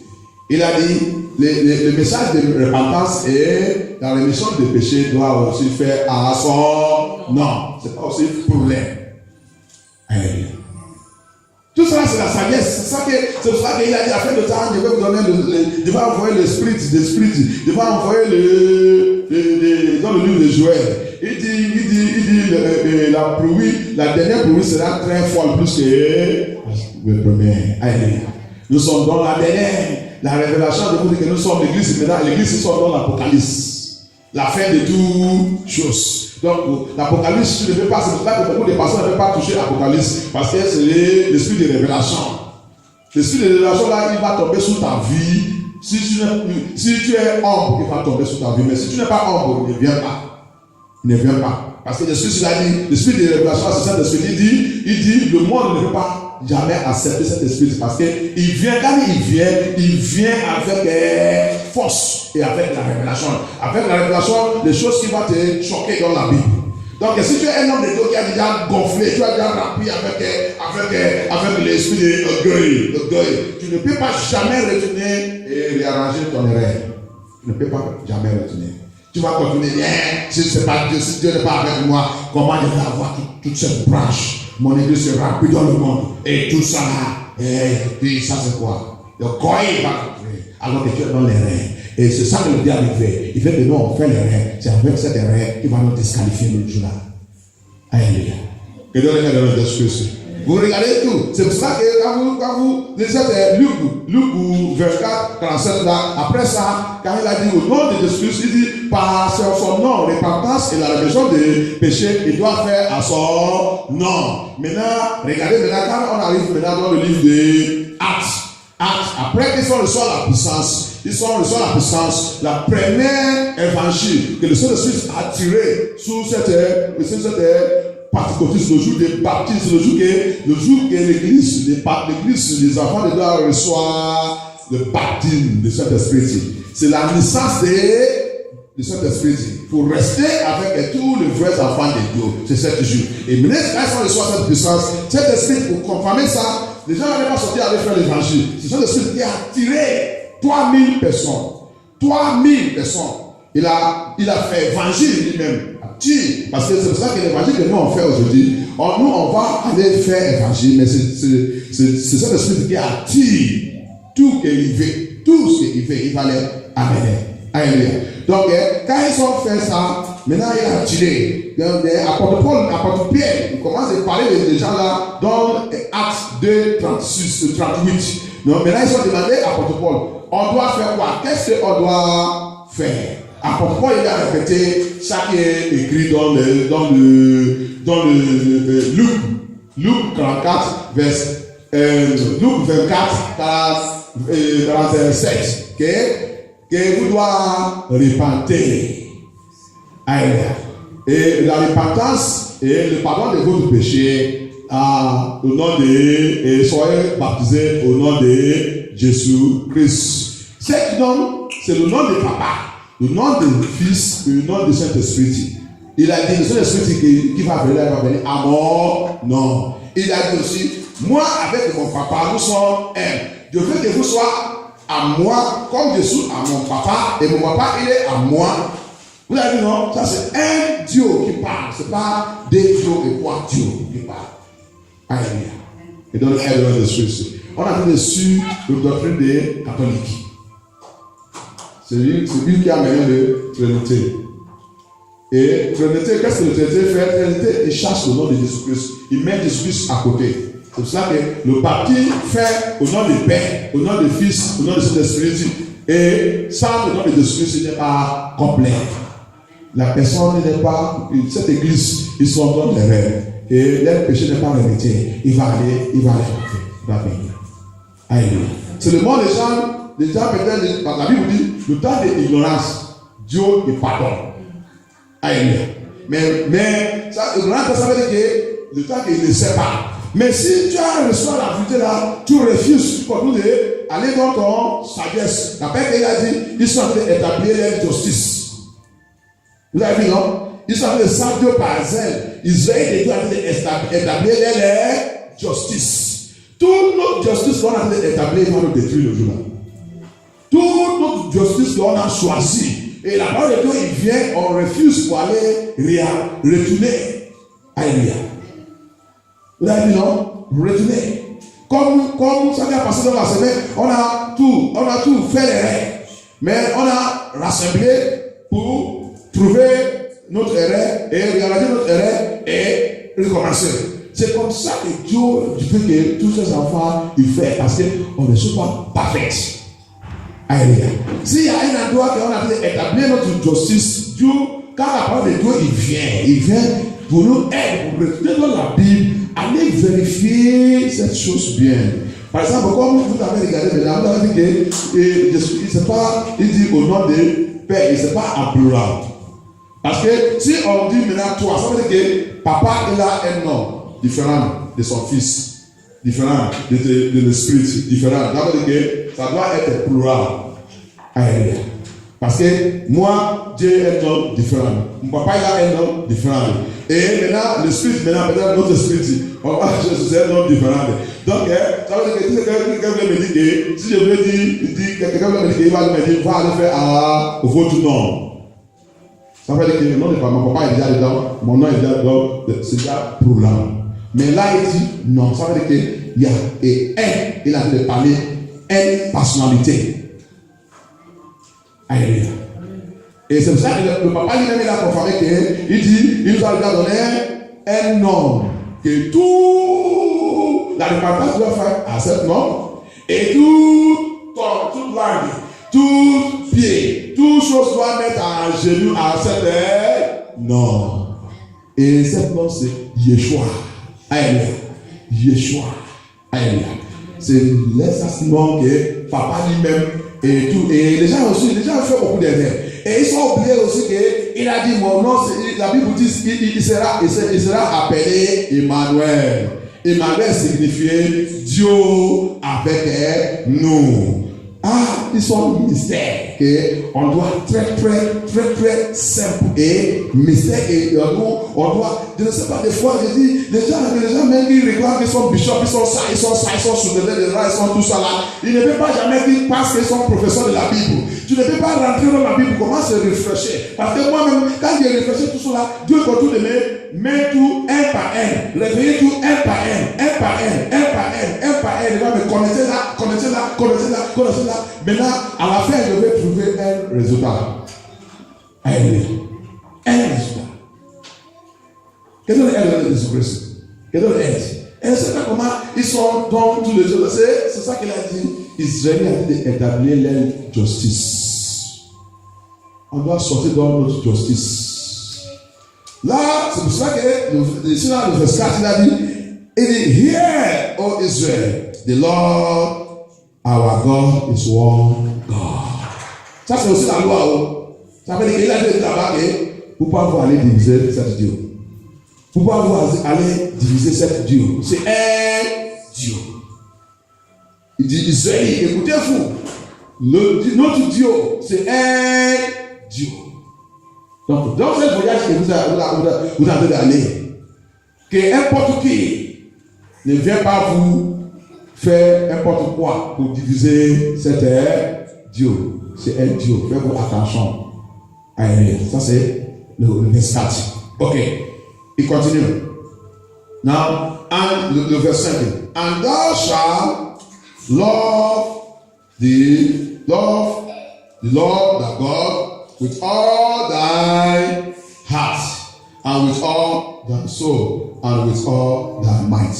Il a dit, le message de repentance et la rémission des péchés doit aussi faire à son nom. C'est pas aussi problème. Amen. Tout ça, c'est la sagesse. C'est pour ça qu'il a dit, à la fin de temps, je vais vous donner je vais envoyer l'esprit, je vais envoyer dans le livre de Joël. Il dit, la dernière pluie sera très folle, plus que le premier. Allez. Nous sommes dans la dernière, la révélation de vous dit que nous sommes l'église, maintenant l'église, nous sommes dans l'Apocalypse. La fin de toutes choses. Donc, l'Apocalypse, tu ne peux pas, c'est pour ça que beaucoup de personnes ne peuvent pas toucher l'Apocalypse, parce que c'est l'esprit de révélation. L'esprit de révélation, là, il va tomber sur ta vie. Si tu es humble, il va tomber sur ta vie. Mais si tu n'es pas humble, il ne vient pas. Il ne vient pas. Parce que l'esprit, l'esprit de révélation, c'est cet esprit. Il dit, le monde ne peut pas jamais accepter cet esprit. Parce qu'il vient, quand il vient avec force et avec la révélation. Avec la révélation, les choses qui vont te choquer dans la Bible. Donc, si tu es un homme de Dieu qui a déjà gonflé, tu as déjà rempli avec l'esprit d'orgueil, tu ne peux pas jamais retourner et réarranger ton erreur. Tu ne peux pas jamais retourner. Tu vas continuer, si Dieu n'est pas avec moi, comment je vais avoir toutes ces branches? Mon église se remplit dans le monde. Et tout ça là, et puis ça c'est quoi? Le corps va continuer, alors que tu es dans l'erreur. Et c'est ça que le diable fait. Il fait que nous on fait l'erreur. C'est avec cette erreur qu'il va nous disqualifier le jour là. Alléluia. Que Dieu les donne d'excuses. Vous regardez tout. C'est pour ça que quand vous lisez Luc 24, 37 là, après ça, quand il a dit au nom de Jésus, il dit par son nom, repentance et la rémission des péchés, il doit faire à son nom. Maintenant, regardez quand on arrive maintenant dans le livre de Actes. Après qu'ils ont reçu la puissance, la première évangile que le Saint-Esprit a tiré sur cette Pentecôtiste, le jour des baptêmes, le jour que l'église, les enfants de Dieu reçoivent le baptême de Saint-Esprit. C'est la naissance de Saint-Esprit. Pour rester avec tous les vrais enfants de Dieu, c'est cette jour. Et maintenant, quand ils reçoivent cette puissance, cet esprit, pour confirmer ça, les gens n'allaient pas sortir aller faire l'évangile. C'est Saint-Esprit qui a attiré 3000 personnes. 3000 personnes. Il a fait évangile lui-même. Parce que c'est pour ça que l'évangile que nous on fait aujourd'hui, nous on va aller faire évangile, mais c'est ça l'esprit qui attire tout ce qu'il fait, il va les amener. Alléluia. Donc quand ils ont fait ça, maintenant il a attiré. Apôtre Pierre, il commence à parler des gens là dans Actes 2, 38. Donc maintenant ils ont demandé à apôtre Paul, on doit faire quoi? Qu'est-ce qu'on doit faire? Apôtre Paul, il a répété ça qui est écrit dans le Luc 44, Luc 24, 47, que vous doit repenter. Et la repentance et le pardon de votre péché au nom de, et soyez baptisés au nom de Jésus-Christ. Cet nom, c'est le nom de Papa. Le nom du Fils et le nom du Saint-Esprit. Il a dit, le Saint-Esprit qui va venir à mon nom. Il a dit aussi, moi avec mon papa, nous sommes un. Je veux que vous soyez à moi, comme je suis à mon papa, et mon papa, il est à moi. Vous avez dit non, ça c'est un Dieu qui parle, ce n'est pas des dieux et quoi Dieu qui parle. Alléluia. Et donc, elle est de on a reçu le doctrine des catholiques. C'est lui qui a mené le Trinité. Et Trinité, qu'est-ce que le Trinité fait? Trinité, il chasse le nom de Jésus-Christ. Il met Jésus-Christ à côté. C'est pour ça que le baptême fait au nom du Père, au nom du Fils, au nom de Saint-Esprit. Et sans le nom de Jésus-Christ, il n'est pas complet. La personne n'est pas, cette église, ils sont dans l'erreur. Et leur péché n'est pas mérité. Il va aller venir. Alléluia. C'est le monde des gens. Déjà, peut-être, la Bible dit, le temps de l'ignorance, Dieu est pardon. Alléluia. Mais ça, l'ignorance, ça veut dire que le temps qu'il ne sait pas. Mais si tu as reçu la vérité là, tu refuses, tu continues d'aller dans ton sagesse. La paix qu'il a dit, ils sont en train d'établir leur justice. Vous avez vu, non? Ils sont en train de servir Dieu par zèle. Israël est en train d'établir leur justice. Toute notre justice qu'on a en train d'établir, il va nous détruire le jour là. Toute notre justice qu'on a choisie, et la parole de Dieu, il vient, on refuse pour aller retourner. Alléluia. Vous avez dit non? Retourner. Comme ça vient passer dans la semaine, on a tout fait l'erreur. Mais on a rassemblé pour trouver notre erreur et réaliser notre erreur et recommencer. C'est comme ça que Dieu fait que tous ces enfants, ils font parce qu'on ne soit pas parfaits. Alléluia. S'il y a un endroit qu'on a établi notre justice, Dieu, quand la parole de Dieu, il vient pour nous aider, pour retourner dans la Bible, allez vérifier cette chose bien. Par exemple, comme vous avez regardé maintenant, vous avez dit que il dit au nom de Père, il ne sait pas en plural. Parce que si on dit maintenant toi, ça veut dire que papa, il a un nom différent de son fils. Différent de l'esprit, différent. Ça veut dire que ça doit être plural. Alléluia. Parce que moi, Dieu est un homme différent. Mon papa, il a un homme différent. Et maintenant, l'esprit, peut-être notre esprit dit, oh, je suis un homme différent. Donc, ça veut dire que si quelqu'un veut me dire que, si je veux dire, quelqu'un veut me dire qu'il va me dire, va aller faire à votre nom. Ça veut dire que le nom de mon papa est déjà dedans, mon nom est déjà dedans, c'est déjà problème. Mais là, il dit, non, ça veut dire qu'il y a il a dit de parler, une personnalité. Alléluia. Et c'est pour ça que le papa lui-même il a confirmé qu'il dit, il nous a déjà donné un nom que tout la repentance doit faire à ce nom et toute langue, tout pied, toute chose doit mettre à genoux à cet nom. Et cet nom c'est Yeshua. Alléluia. Yeshua. Alléluia. C'est l'assassinat que papa lui-même et tout. Et les gens aussi, les gens font beaucoup d'erreurs. Et ils sont oubliés aussi qu'il a dit mon nom, la Bible dit il sera appelé Emmanuel. Emmanuel signifie Dieu avec nous. Ah, ils sont mystères. On doit très simple et mystère. Et on doit, je ne sais pas, des fois, je dis, les gens même ils réclament qu'ils sont bishops, ils sont soudés, ils sont tout ça là. Ils ne peuvent pas jamais dire parce qu'ils sont professeurs de la Bible. Tu ne peux pas rentrer dans la Bible, comment se réfléchir. Parce que moi-même, quand j'ai réfléchi tout cela, Dieu continue de mettre tout un par un, réveiller tout un par un. Il va me connaître là. Maintenant, à la fin, je vais trouver un résultat. Un résultat. Quel est l'aide de Jésus-Christ? Quel est l'aide? Et c'est pas comment ils sont dans tous les jours. C'est ça qu'il a dit. Israël a dit d'établir leur justice. On doit sortir dans notre justice. Là, c'est pour ça que ici dans le verset 4, il a dit, Hear, O Israel, the Lord our God is one God. Ça c'est aussi la loi. Ça veut dire qu'il a dit là-bas que vous pouvez aller diviser cette Dieu. Vous pouvez aller diviser cette Dieu. C'est un Dieu. Il dit Israël, écoutez-vous. Notre Dieu, c'est un Dieu. Donc, dans ce voyage que vous avez d'aller, que n'importe qui ne vient pas vous faire n'importe quoi pour diviser cet Dieu. C'est un Dieu. Faites-vous attention. Allez, ça c'est le verset 4. Ok. Il continue. Now, le verset 5. And thou shalt love the Lord thy God with all thy heart, and with all thy soul, and with all thy might.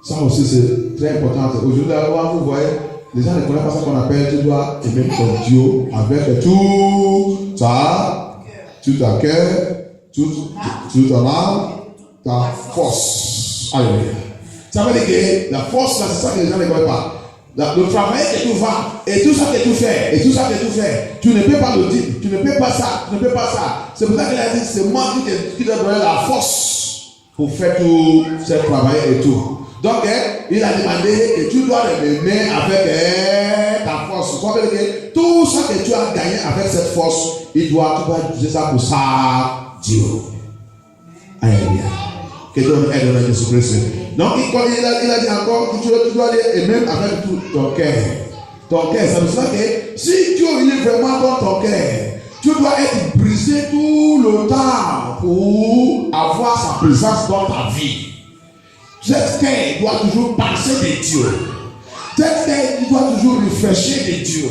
Ça aussi c'est très important. Aujourd'hui, vous voyez, les gens ne connaissent pas ça qu'on appelle, tu dois aimer ton Dieu avec tout ta cœur, toute ton âme, ta force. Alléluia. Ça veut dire que la force, là, c'est ça que les gens ne connaissent pas. Le travail que tu vas, et tout ça que tu fais, tu ne peux pas le dire, tu ne peux pas ça. C'est pour ça qu'il a dit, c'est moi qui te donne la force pour faire tout ce travail et tout. Donc, il a demandé que tu dois l'aimer avec ta force. Ça veut dire que tout ça que tu as gagné avec cette force, tu dois utiliser ça pour ça, Dieu. Alléluia. Que Dieu nous aide dans Jésus-Christ. Donc, il a dit encore que tu dois l'aimer avec tout ton cœur. Ton cœur, ça veut dire que si Dieu est vraiment dans ton cœur, tu dois être brisé tout le temps pour avoir sa présence dans ta vie. Cette cœur doit toujours penser de Dieu. Cette cœur doit toujours réfléchir de Dieu.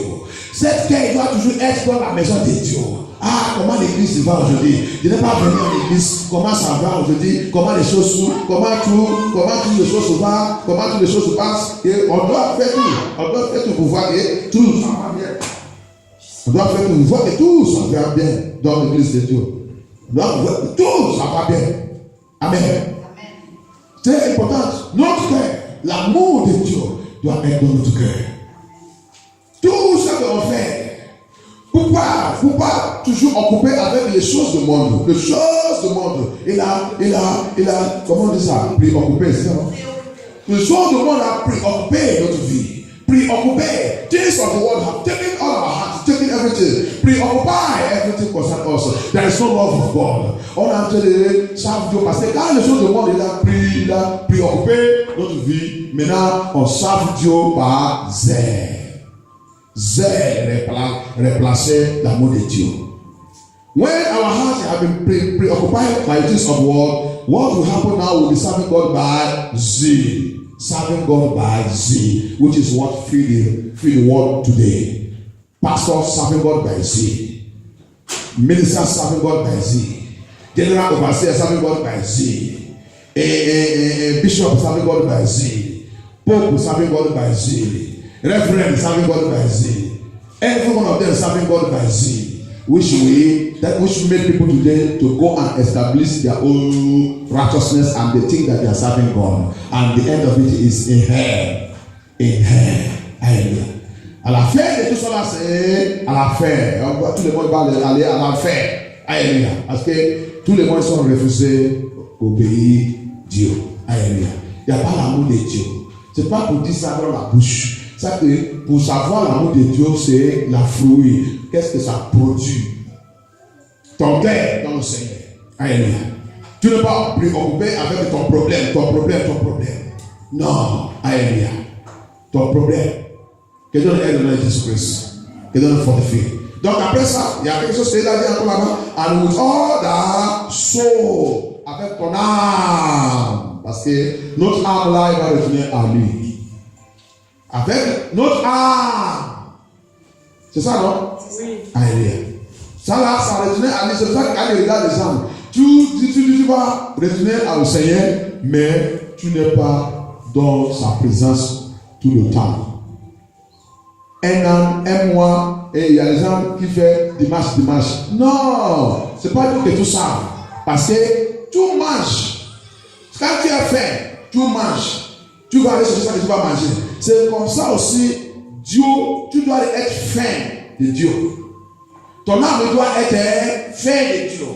Cette cœur doit toujours être dans la maison de Dieu. Ah, comment l'église va aujourd'hui? Je n'ai pas venu à l'église. Comment ça va aujourd'hui? Comment les choses sont? Comment toutes les choses se passent? Comment toutes les choses se passent? Et on doit faire tout. On doit faire tout pour voir que tout ça va bien. On doit faire tout pour voir que tout ça va bien dans l'église de Dieu. On doit voir que tout ça va bien. Amen. Très important. Notre cœur, l'amour de Dieu doit être dans notre cœur. Tout ce qu'on fait. Pourquoi toujours occupé avec les choses du monde? Les choses du monde. Il a, comment on dit ça? Préoccupé, c'est ça, non? Les choses du monde a préoccupé notre vie. Preoccupé. Things of the world have taken all our hearts, taken everything. Preoccupy everything concern us. There is no love of God. On a dit, savent Dieu parce que quand les choses du monde il a préoccupé notre vie, maintenant on savent Dieu par zèle. Zèle replacer l'amour de Dieu. When our hearts have been preoccupied by things of the world, what will happen now will be serving God by zeal. Serving God by zeal, which is what feed the world today. Pastors serving God by zeal. Ministers serving God by zeal. General overseer serving God by zeal. Bishop serving God by zeal. Pope serving God by zeal. Reverend serving God by zeal. Every one of them serving God by zeal. Which made people today to go and establish their own righteousness, and they think that they are serving God, and the end of it is in hell. In hell. Hallelujah. À la fin de tout cela, c'est à la fin. Tous les mois vont aller à la fin. Alléluia. Parce que tous les mois sont refusés d'obéir Dieu. Alléluia. Il n'y a pas l'amour de Dieu. C'est pas pour dire ça dans la bouche. Ça que pour savoir l'amour de Dieu, c'est la fruit. Qu'est-ce que ça produit? Ton cœur dans le Seigneur. Alléluia. Tu n'es pas préoccupé avec ton problème. Non. Alléluia. Ton problème. Que Dieu aide dans Jésus-Christ. Que Dieu nous fortifie. Donc après ça, il y a quelque chose qu'il a dit encore là-bas. And with all thy soul. Avec ton âme. Parce que notre âme là, il va retourner à lui. Avec notre âme. C'est ça, non? Oui. Alléluia. Ça là, ça retourne à lui. C'est ça quand il regarde les âmes. Tu vas retourner au Seigneur, mais tu n'es pas dans sa présence tout le temps. Un an, un mois, et il y a des gens qui font dimanche. Non, c'est pas tout que tout ça. Parce que tu manges. Quand tu as faim, tu manges. Tu vas aller chercher ça que tu vas manger. C'est comme ça aussi, Dieu, tu dois être fin de Dieu. Ton âme doit être fin de Dieu.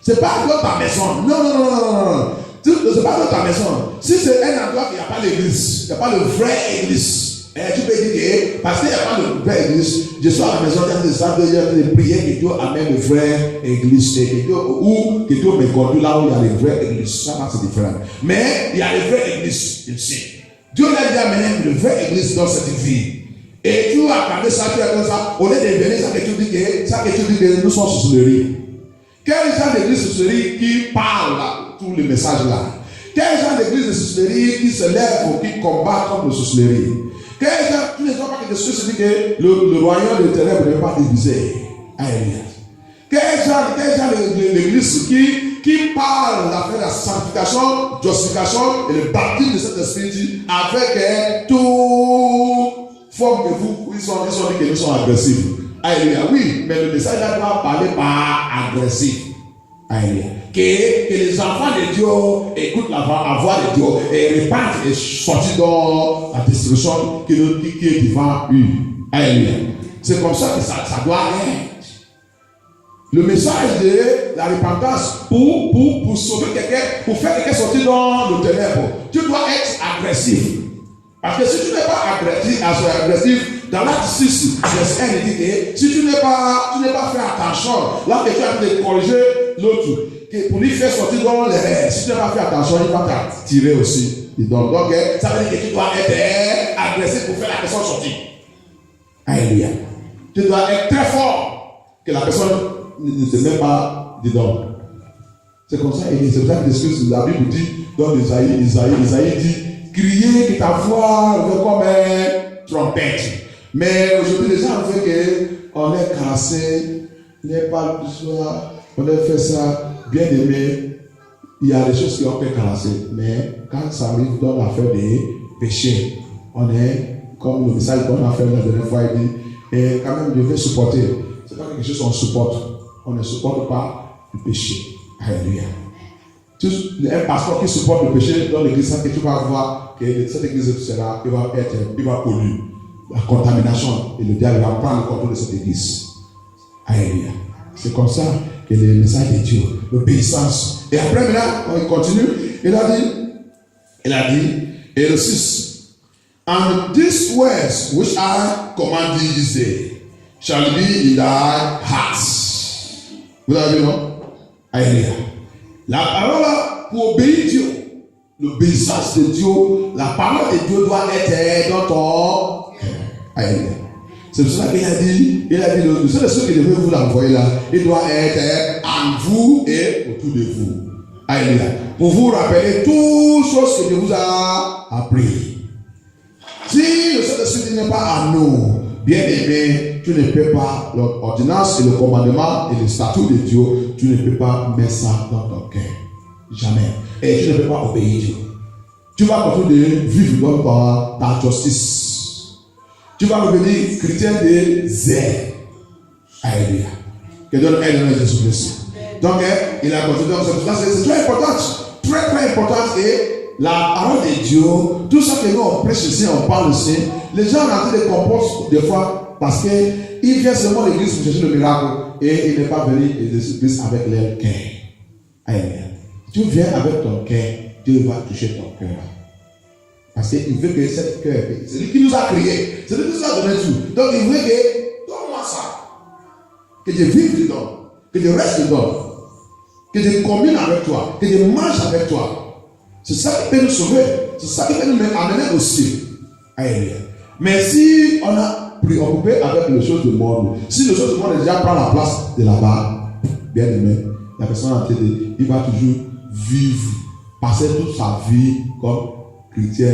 C'est pas dans ta maison. Non. C'est pas dans ta maison. Si c'est un endroit qu'il n'y a pas l'église, il n'y a pas de vraie église. Tu peux dire que parce qu'il n'y a pas de vraie église, je suis à la maison, il y a des prières que Dieu amène de vraie église. Ou que Dieu me conduit là où il y a les vraies églises. Ça, c'est différent. Mais il y a les vraies églises ici. Dieu l'a dit amener une vraie église dans cette vie. Et tu as regardé ça, tu as comme ça, au lieu de venir, ça que tu dis que nous sommes sorcellerie. Quel genre d'église de sorcellerie qui parle là, tous les messages là? Quel genre d'église de sorcellerie qui se lève ou qui combat contre la sorcellerie? Quel genre, tu ne sais pas que Jésus se dit que le royaume des ténèbres n'est pas divisé. Alléluia. Quel genre d'église qui parle de la sanctification, justification et le baptême de cet esprit avec tout forme que ils sont dit que nous sommes agressifs. Alléluia. Oui, mais le message là doit parler par agressif. Alléluia. Que les enfants de Dieu écoutent la voix de Dieu et repartent et sortent dans la destruction qui est devant eux. Alléluia. C'est comme ça que ça doit être. Le message de la repentance pour sauver quelqu'un, pour faire quelqu'un sortir dans le ténèbre, tu dois être agressif. Parce que si tu n'es pas agressif, dans l'acte 6, verset 1, il dit que si tu n'es pas fait attention, là que tu as de corriger l'autre, pour lui faire sortir dans les rêves, si tu n'as pas fait attention, il va t'attirer aussi. Donc, ça veut dire que tu dois être agressif pour faire la personne sortir. Alléluia. Tu dois être très fort que la personne ne se met pas dedans. C'est comme ça, et c'est pour ça que la Bible dit, dans Isaïe dit, criez que ta voix veut comme une trompette. Mais aujourd'hui, les gens veulent qu'on est cassé, on n'est pas du soir, on a fait ça, bien aimé. Il y a des choses qui ont fait casser, mais quand ça arrive dans l'affaire des péchés, on est comme le message qu'on a fait la dernière fois, il dit, et quand même, je vais supporter. C'est pas quelque chose qu'on supporte. On ne supporte pas le péché. Alléluia. Un pasteur qui supporte le péché dans l'église, ça que tu vas voir que cette église sera, il va polluer. La contamination, et le diable va prendre le contrôle de cette église. Alléluia. C'est comme ça que le message de Dieu, l'obéissance. Et après, maintenant, on continue. Il a dit, et le 6. And these words which I command thee this day, shall be in thy heart. Vous avez vu, non? Alléluia. La parole pour obéir Dieu, l'obéissance de Dieu, la parole de Dieu doit être dans ton cœur. Alléluia. C'est pour cela qu'il a dit, le seul qui devait vous l'envoyer là, il doit être en vous et autour de vous. Alléluia. Pour vous rappeler toutes choses que Dieu vous a appris. Si le Saint-Esprit n'est pas en nous, bien aimé, tu ne peux pas l'ordonnance et le commandement et le statut de Dieu, tu ne peux pas mettre ça dans ton cœur. Jamais. Et tu ne peux pas obéir Dieu. Tu vas continuer de vivre dans ta justice. Tu vas revenir chrétien de zèle. Alléluia. Que Dieu aide dans Jésus-Christ. Donc, il a continué. Donc, c'est très important. Très, très important. Et la parole de Dieu, tout ça que nous on prêche ici, on parle ici, les gens ont été composent des fois parce qu'ils viennent seulement à l'église pour chercher le miracle et il n'est pas venu à Jésus-Christ avec leur cœur. Alléluia. Tu viens avec ton cœur, Dieu va toucher ton cœur. Parce qu'il veut que cette cœur, c'est lui qui nous a créés, c'est lui qui nous a donné tout. Donc il veut que, donne-moi ça, que je vive dedans, que je reste dedans, que je commune avec toi, que je mange avec toi. C'est ça qui peut nous sauver, c'est ça qui peut nous amener au ciel. Alléluia. Mais si on a préoccupé avec les choses du monde, si les choses du monde déjà prend la place de là-bas, bien aimé, la personne en tête, il va toujours vivre, passer toute sa vie comme chrétien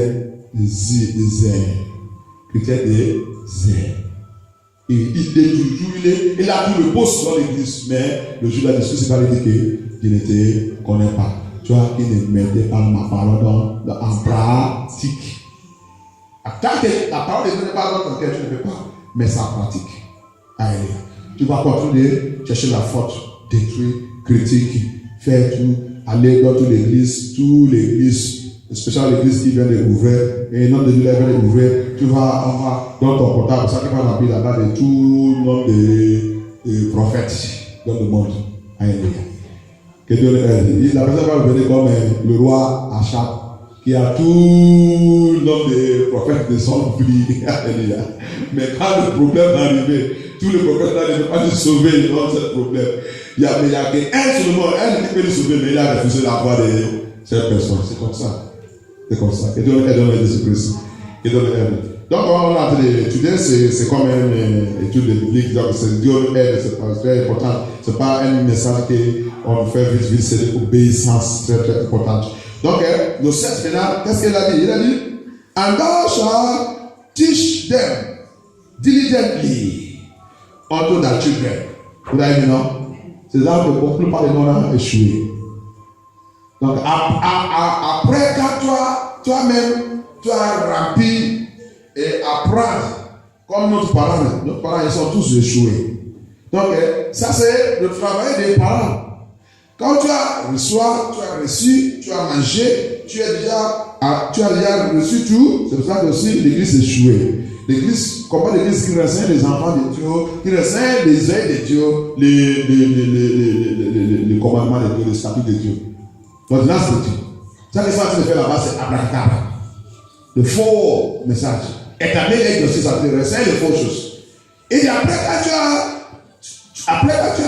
de zèle. Chrétien de zèle. Et il a tout le poste dans l'église, mais le jour de la discussion, c'est pas lui dire qu'il ne te connaît pas. Tu vois, qu'il ne mettait pas ma parole en pratique. Tant que la parole de Dieu n'est pas dans ton cœur, tu ne peux pas mettre ça en pratique. Alléluia. Tu vas continuer de chercher la faute, détruire, critiquer, faire tout, aller dans toute l'église, spécialement l'église qui vient d'ouvrir, et le nom de Dieu vient d'ouvrir, tu vas dans ton portable, ça qui va remplir là-bas de tout le nom de prophètes dans le monde. Alléluia. Que Dieu aide. La personne va venir comme le roi Achab, qui a tout le nom de prophètes de son pays. Alléluia. Mais quand le problème est arrivé, tous les prophètes là ne peuvent pas nous sauver dans ce problème. Il n'y a qu'un seulement, un qui peut nous sauver, mais il a refusé la voix de cette personne. C'est comme ça. C'est comme ça. Que Dieu aide dans Jésus-Christ. Que Dieu aide. Donc, on a étudié, c'est comme une étude biblique. Donc, c'est Dieu aide, c'est très important. Ce n'est pas un message qu'on fait vite, c'est l'obéissance très, très importante. Donc, le 7 final, qu'est-ce qu'il a dit? Il a dit, and thou shalt teach them diligently unto thy children. Vous avez vu, non? C'est là que beaucoup parlent de nous a échoué. Donc, après, quand toi-même, tu as rempli et apprendre, comme nos parents, ils sont tous échoués. Donc, ça, c'est le travail des parents. Quand tu as reçu, tu as mangé, tu as déjà reçu tout, c'est pour ça que aussi l'église est échouée. L'église, comment l'église qui renseigne les enfants de Dieu, qui renseigne les œuvres de Dieu, les commandements de Dieu, les statuts de Dieu. Donc là, c'est Dieu. Ça que ça va te faire là-bas, c'est abracadabra. Le faux message. Établir les dossiers, ça te renseigne les fausses choses. Et après, quand tu as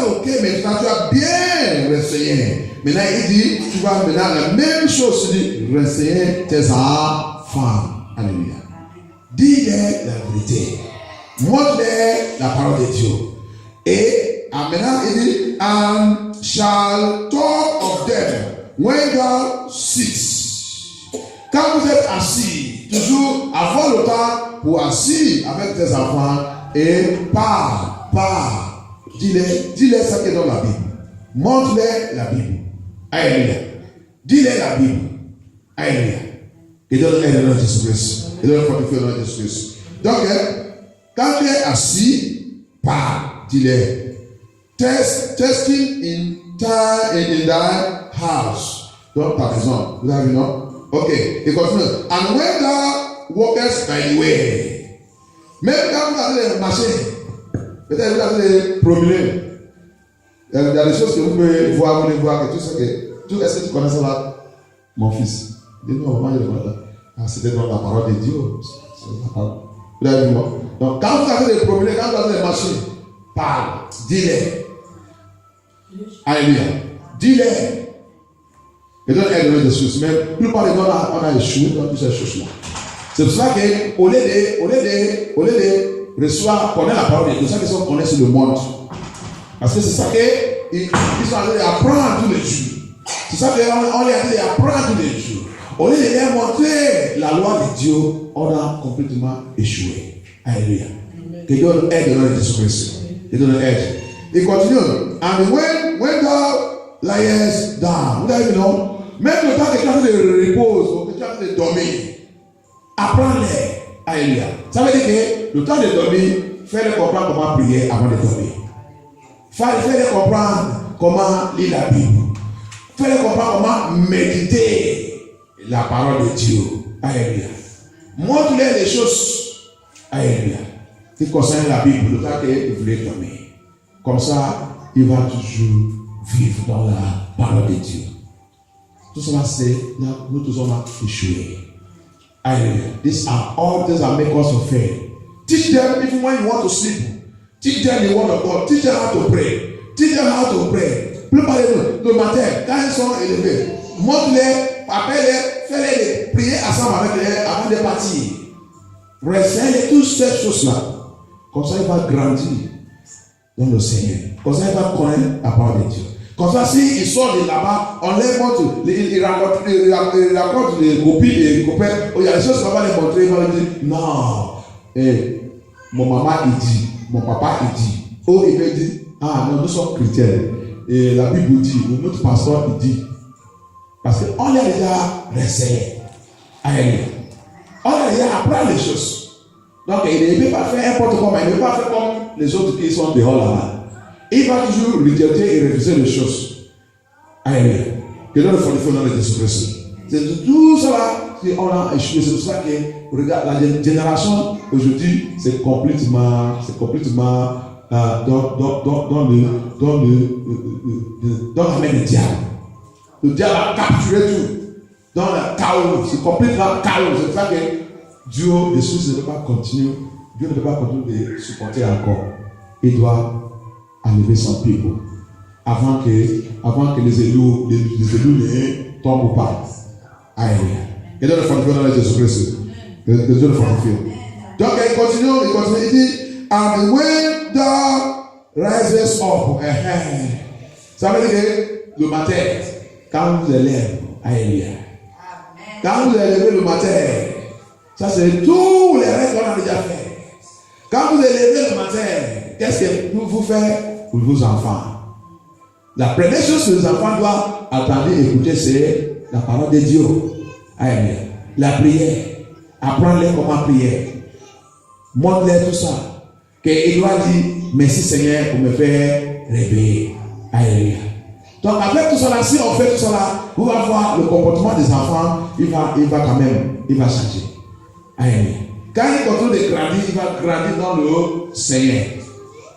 ok, maintenant tu as bien renseigné. Maintenant, il dit, tu vas maintenant la même chose, tu dis, renseigner tes enfants. Alléluia. Dis-leur la vérité. Montre-leur la parole de Dieu. Et maintenant, il dit, and shall talk of them when thou sits. Quand vous êtes assis, toujours avoir le temps pour assis avec tes enfants et parle. Dis-leur ce qui est dans la Bible. Montre-leur la Bible. Alléluia. Dis-leur la Bible. Alléluia. Et donne aide dans Jésus-Christ. Et donne fortifier dans Jésus-Christ. Donc, quand tu es assis, parle. Dis-leur. Testing in thy house. Donc, par exemple, vous avez vu, non? Ok. Et continue. And when thou walkest by the way. Même quand vous allez marcher, peut-être vous allez promener. Il y a des choses que vous pouvez voir, vous voulez voir, que tout ce que. Est-ce que tu connais ça là? Mon fils. Il dit non, maman, il est là. Ah, c'était dans la parole de Dieu. C'est la parole. Vous avez vu, non? Donc, quand vous avez des problèmes, quand vous avez des machines, parle, dis-les. Alléluia. Dis-les. Et donc, elle donne des choses. Mais la plupart des gens, on a échoué dans toutes ces choses-là. C'est pour ça qu'au lieu de recevoir, connaître la parole de Dieu, c'est ça qu'ils sont connus sur le monde. Parce que c'est ça qu'ils sont en train d'apprendre tous les jours. C'est ça qu'on est en train d'apprendre tous les jours. Au lieu de leur montrer la loi de Dieu, on a complètement échoué. Alléluia. Que Dieu nous aide dans Jésus-Christ. Que Dieu nous aide. Il continue. And when thou liest down, vous avez vu, non? Même le temps que tu as fait de repos, que tu as fait de dormir, apprends-les. Alléluia. Ça veut dire que le temps de dormir, fais-les comprendre comment prier avant de dormir. Fais-les comprendre comment lire la Bible. Fais-les comprendre comment méditer la parole de Dieu. Alléluia. Montre-les les choses. Alléluia. Qui concernent la Bible, le temps qu'il voulait dormir. Comme ça, il va toujours vivre dans la parole de Dieu. Tout cela, c'est là, nous tous on a échoué. Alléluia. These are all things that make us to fail. Teach them even when you want to sleep. Teach them the word of God. Teach them how to pray. Teach them how to pray. Préparez-nous le matin, quand ils sont élevés. Montre-les, appelle-les, fais-les prier ensemble avec les avant de partir. Renseigne toutes ces choses-là. Comme ça, il va grandir dans le Seigneur. Comme ça, il va connaître la parole de Dieu. Comme ça, s'il sort de là-bas, on les montre, il raconte les copines, les copains. Il y a des choses qu'on va les montrer, il va leur dire, non, mon maman il dit, mon papa il dit. Oh, il me dit, ah non, nous sommes chrétiens. Et la Bible dit, ou notre pasteur il dit. Parce qu'on a déjà renseigné. Alléluia. On a déjà appris les choses. Donc, il ne peut pas faire n'importe comment, il ne peut pas faire comme les autres qui sont dehors là-bas. Il va toujours rejeter et refuser les choses. Alléluia. Que Dieu nous fortifie au nom de Jésus-Christ. C'est tout cela qu'on a échoué. C'est pour ça que, regarde, la génération aujourd'hui, c'est complètement dans la main du diable. Le diable a capturé tout. Dans le chaos. C'est complètement chaos. C'est pour ça que Dieu, les choses ne peuvent pas continuer. Dieu ne peut pas continuer de supporter encore. Il doit enlever son people avant que les élus ne tombent pas. Alléluia. Et Dieu le fortifie dans Jésus-Christ. Que Dieu le fortifie. Donc il continue, il dit, and when thou rises up, ça veut dire que le matin, quand vous élèvez, alléluia. Quand vous élevez le matin, ça c'est tous les règles qu'on a déjà fait. Quand vous élevez le matin, qu'est-ce que vous faites pour vos enfants? La première chose que les enfants doivent attendre et écouter, c'est la parole de Dieu. Alléluia. La prière. Apprendre-les comment prier. Montre-les tout ça. Qu'il doit dire merci Seigneur pour me faire réveiller. Alléluia. Donc avec tout cela, si on fait tout cela, vous allez voir le comportement des enfants, il va quand même, il va changer. Alléluia. Quand il continue de grandir, il va grandir dans le Seigneur.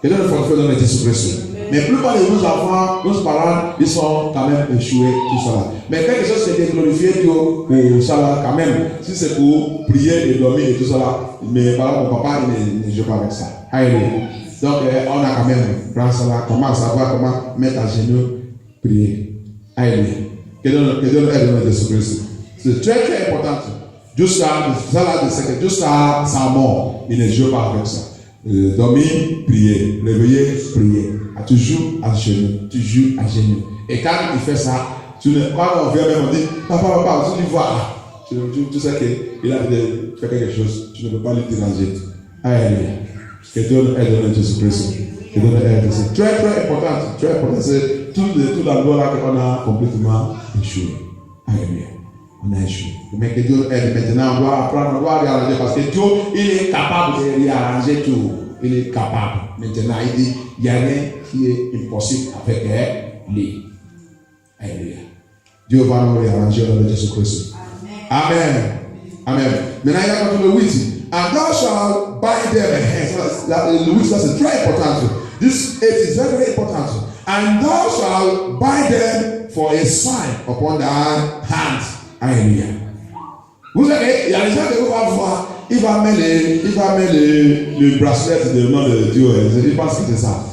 Que Dieu le fortifie dans le Jésus-Christ. Mais la plupart de nos enfants, nos parents, ils sont quand même échoués, tout cela. Mais quelque chose qui est glorifié pour ça, quand même, si c'est pour prier et dormir et tout cela, mais par exemple, mon papa, il ne joue pas avec ça. Alléluia. Donc, on a quand même, prendre cela, comment savoir comment mettre à genoux, prier. Alléluia. Que Dieu nous aide dans le Jésus-Christ. C'est très très important. Jusqu'à sa mort, il ne joue pas avec ça. Dormir, prier. Réveiller, prier. Toujours à genoux. Toujours à genoux. Et quand il fait ça, quand on vient même, on dit, papa, tu vois, tu sais qu'il a fait quelque chose, tu ne peux pas lui déranger. Alléluia. Que Dieu nous aide dans Jésus-Christ. Que Dieu nous aide. C'est très très important. Très important. C'est toute la loi là qu'on a complètement échoué. Alléluia. On a échoué. Mais que Dieu aide maintenant, on doit apprendre, on doit réarranger parce que Dieu, il est capable de réarranger tout. Il est capable. Maintenant, il dit, il n'y a rien qui est impossible avec lui. Alléluia. Dieu va nous réarranger dans le Jésus-Christ. Amen. Amen. Maintenant, il y a le 8. And thou shalt bind them. Le 8, c'est très important. This 8 is very, very important. And thou shalt bind them for a sign upon thy hands. Alléluia. Vous savez, il y a des gens que vous allez voir, il va mettre le bracelet de nom de Dieu. Il pense que c'est ça.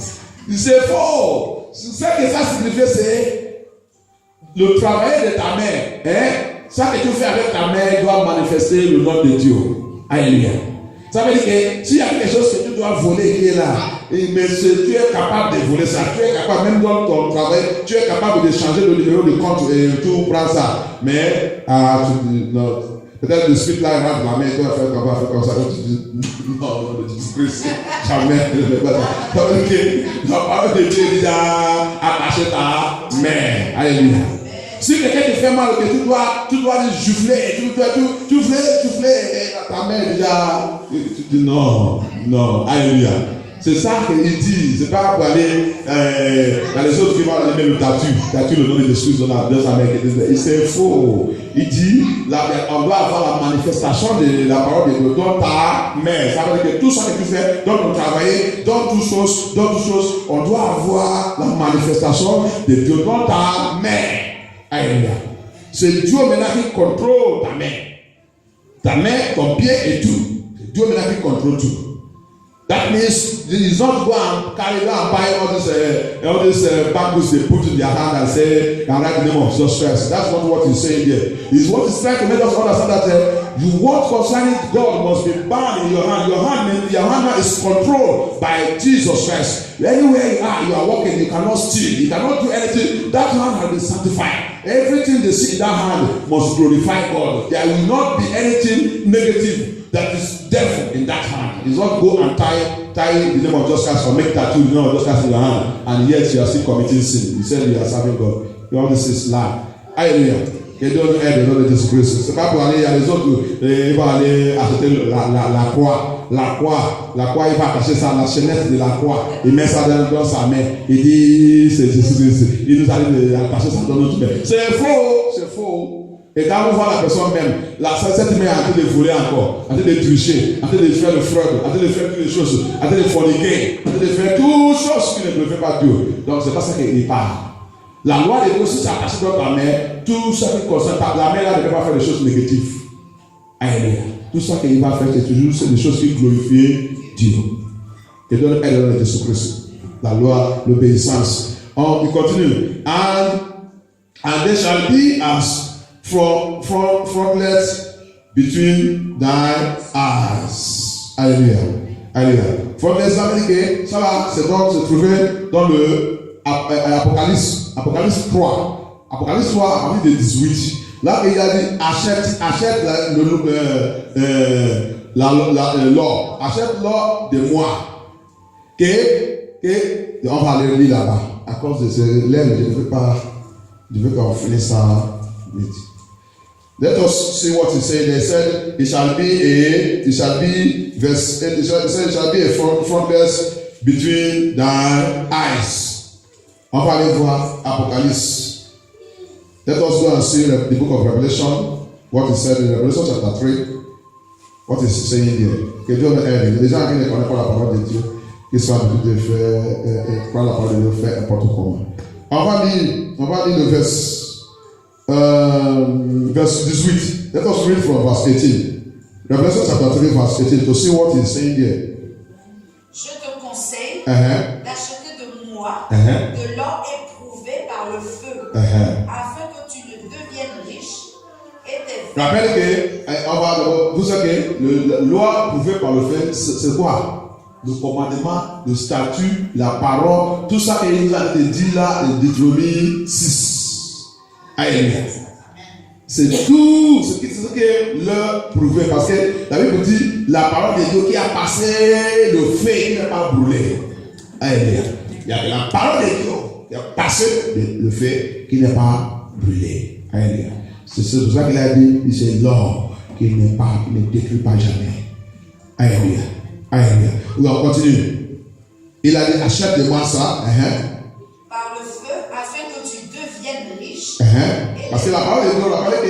C'est faux. Ce que ça signifie, c'est le travail de ta main. Ça que tu fais avec ta main doit manifester le nom de Dieu. Alléluia. Ça veut dire que s'il y a quelque chose que tu dois voler qui est là, mais tu es capable de voler ça, tu es capable, même dans ton travail, tu es capable de changer le numéro de compte et tout prendre ça. Mais peut-être le suite là, il rentre la main, tu vas faire comme ça. Tu dis, non, le Jésus-Christ, jamais. Ça veut dire que la parole de Dieu dit à attacher ta main. Alléluia. Si quelqu'un te fait mal, tu dois lui gifler, tu fais ta main déjà. Tu dis non, alléluia. C'est ça qu'il dit. C'est pas pour aller dans les autres qui vont aller même tatu le nom de Jésus dans sa main. C'est faux. Il dit, on doit avoir la manifestation de la parole de Dieu dans ta main. Ça veut dire que tout ça que tu fais, dans ton travail, dans toutes choses, on doit avoir la manifestation de Dieu dans ta main. Alléluia. C'est Dieu maintenant qui contrôle ta main. Ta main, ton pied et tout. C'est Dieu maintenant qui contrôle tout. That means he's not go and carry go and buy all these bangles they put in their hand and say, and write the name of Jesus Christ. That's not what he's saying here. He's what he's trying to make us understand that you what concerning God must be bound in your hand. Your hand is controlled by Jesus Christ. Anywhere you are walking, you cannot steal, you cannot do anything. That hand has been sanctified. Everything they see in that hand must glorify God. There will not be anything negative that is devil in that hand. It's not go and tie the name of Jesus Christ or make tattoo the name of Jesus Christ in your hand, and yet you are still committing sin. You said you are serving God. All this is lie. Hallelujah. They don't add the Lord Jesus Christ. C'est pas pour aller, il y a les autres, il va aller acheter la croix. La croix, il va attacher ça à la chaînette de la croix. Il met ça dans sa main. Il dit, il nous a dit d'attacher ça dans notre main. C'est faux. Et quand on voit la personne même, cette main est en train de voler encore, en train de tricher, en train de faire le fraude, en train de faire toutes les choses, en train de forniquer, en train de faire toutes choses qui ne glorifient pas Dieu. Donc c'est pas ça qu'il parle. La loi de Dieu, si c'est attaché dans ta main, tout ça qui concerne la main là ne peut pas faire des choses négatives. Alléluia. Tout ça qu'il va faire, c'est toujours des choses qui glorifient Dieu. Et donne aide à Jésus-Christ. La loi, l'obéissance. Il continue. And they shall be as frontlets between thy eyes. Alléluia. Frontlets, ça veut dire que ça va, c'est donc se trouver dans le Apocalypse 3. Apocalypse 3, à partir de 18. Là, il a dit achète l'or. Achète l'or de moi. On va aller lire là-bas. À cause de ce lèvres, je ne veux pas finir ça vite. Let us see what he said. They said it shall be a frontlets between thy eyes. On va aller voir Apocalypse. Let us go and see the book of Revelation. What is said in Revelation chapter 3. What is saying here? Que Dieu nous aide. Les gens qui ne connaissent pas la parole de Dieu, qui sont habitués de faire, prendre la parole de Dieu, faire n'importe comment. On va lire le verse 18. Let us read from verse 18. Revelation chapter 3, verse 18, to see what he is saying here. Je te conseille d'acheter de moi de l'or éprouvé par le feu, afin que tu ne deviennes riche et tes rappelle que, vous savez que l'or éprouvé par le feu, c'est quoi? Le commandement, le statut, la parole, tout ça qu'il nous a dit là, le Deutéronome 6. Alléluia. C'est tout ce que leur prouvé. Parce que la Bible dit la parole de Dieu qui a passé le feu qui n'a pas brûlé. Alléluia. Il y a la parole de Dieu qui a passé le feu qui n'a pas brûlé. Alléluia. C'est pour ça qu'il a dit c'est l'or qui ne détruit pas jamais. Alléluia. Alléluia. On continue. Il a dit achète de moi ça. Par le feu afin que tu deviennes riche. Parce que la parole de Dieu, la parole que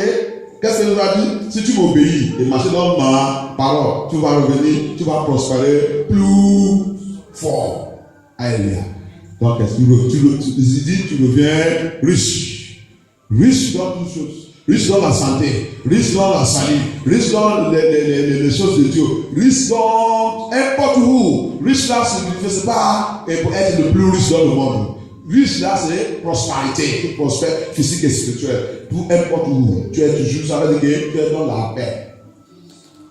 qu'est-ce qu'elle nous a dit? Si tu m'obéis et marches dans ma parole, tu vas revenir, tu vas prospérer plus fort. Alléluia. Donc, il dit tu deviens riche. Riche dans toutes choses. riche dans la santé, riche dans la salut, riche dans les choses de Dieu, riche dans n'importe où. Riche là, c'est pas pour être le plus riche dans le monde. Riche là, c'est prospérité, tu prospères physique et spirituel. Tout n'importe où, tu es toujours, ça veut dire que tu es dans la paix.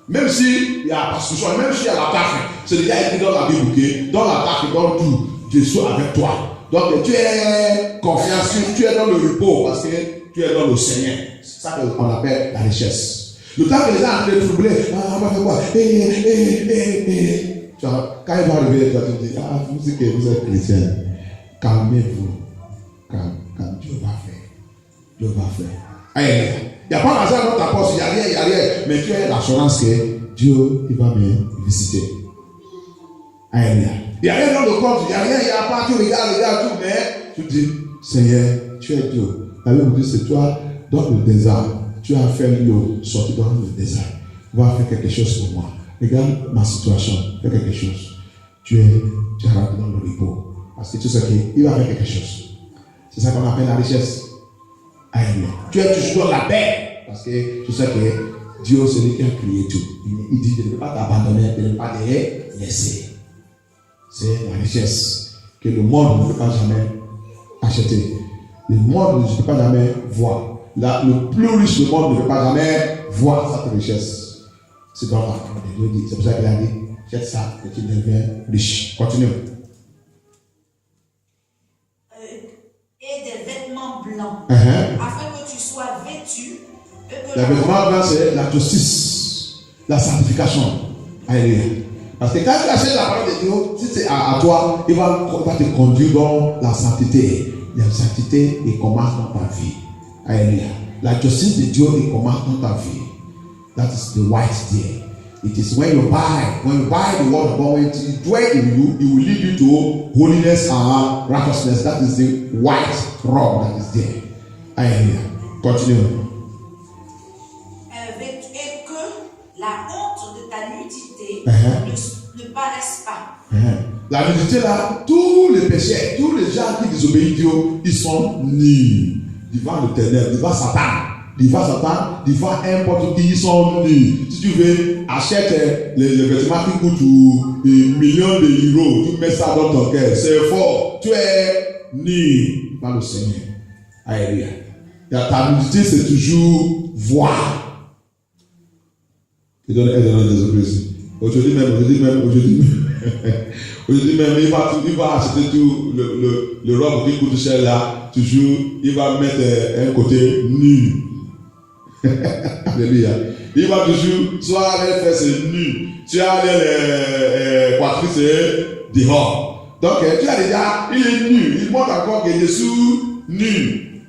Même s'il y a la persécution, même s'il y a l'attaque, c'est déjà écrit dans la Bible que dans l'attaque et dans tout, Dieu soit avec toi. Donc tu es confiance, tu es dans le repos parce que tu es dans le Seigneur. C'est ça qu'on appelle la richesse. Le temps que les gens sont en train de troubler, on va faire quoi? Quand il va arriver, tu vas te dire, vous dites que vous êtes chrétien, calmez-vous. Calme, Dieu va faire. Dieu va faire. Aïe. Il n'y a pas d'argent dans ta poche, il n'y a rien. Mais tu as l'assurance que Dieu, il va me visiter. Aïe. Il n'y a rien dans le compte, il n'y a rien, il n'y a pas, tu regardes tout, mais tu dis, Seigneur, tu es Dieu. La Bible dit, c'est toi, dans le désert, tu as fait l'eau sortir dans le désert. Va faire quelque chose pour moi. Regarde ma situation, fais quelque chose. Tu es rentré dans le repos. Parce que tu sais qu'il va faire quelque chose. C'est ça qu'on appelle la richesse. Amen. Tu es toujours dans la paix. Parce que tu sais que Dieu, c'est lui qui a créé tout. Il dit de ne pas t'abandonner, de ne pas te laisser. C'est la richesse que le monde ne peut pas jamais acheter. Le monde ne peut pas jamais voir. Le plus riche du monde ne peut pas jamais voir cette richesse. C'est dans la parole de Dieu. C'est pour ça qu'il a dit, jette ça et tu deviens riche. Continue. Et des vêtements blancs, afin que tu sois vêtu. Les vêtements blancs, c'est la justice, la sanctification. Alléluia. Parce que quand tu achètes la parole de Dieu, si c'est à toi, il va te conduire dans la sainteté. La sainteté, il commence dans ta vie. Alléluia. La justice de Dieu, il commence dans ta vie. That is the white there. It is when you buy the word of God, when it dwells in you, it will lead you to holiness and righteousness. That is the white robe that is there. Alléluia. Continue. Et que la honte de ta nudité ne paraisse pas. La nudité là, tous les péchés, tous les gens qui désobéissent Dieu, ils sont nus devant l'Éternel, devant Satan. Devant n'importe qui, ils sont nus. Si tu veux, achète les vêtements qui coûtent millions d'euros, tu mets ça dans ton cœur, c'est fort. Tu es nu par le Seigneur. Alléluia. Ta nudité, c'est toujours voir. Il donne des obéissances. Aujourd'hui même, il va acheter tout le robe qui coûte cher là, toujours, il va mettre un côté nu. Alléluia. Il va toujours, soit les fesses nues, tu as les poitrines dehors. Donc, tu as déjà, il est nu, il montre encore que Jésus nu.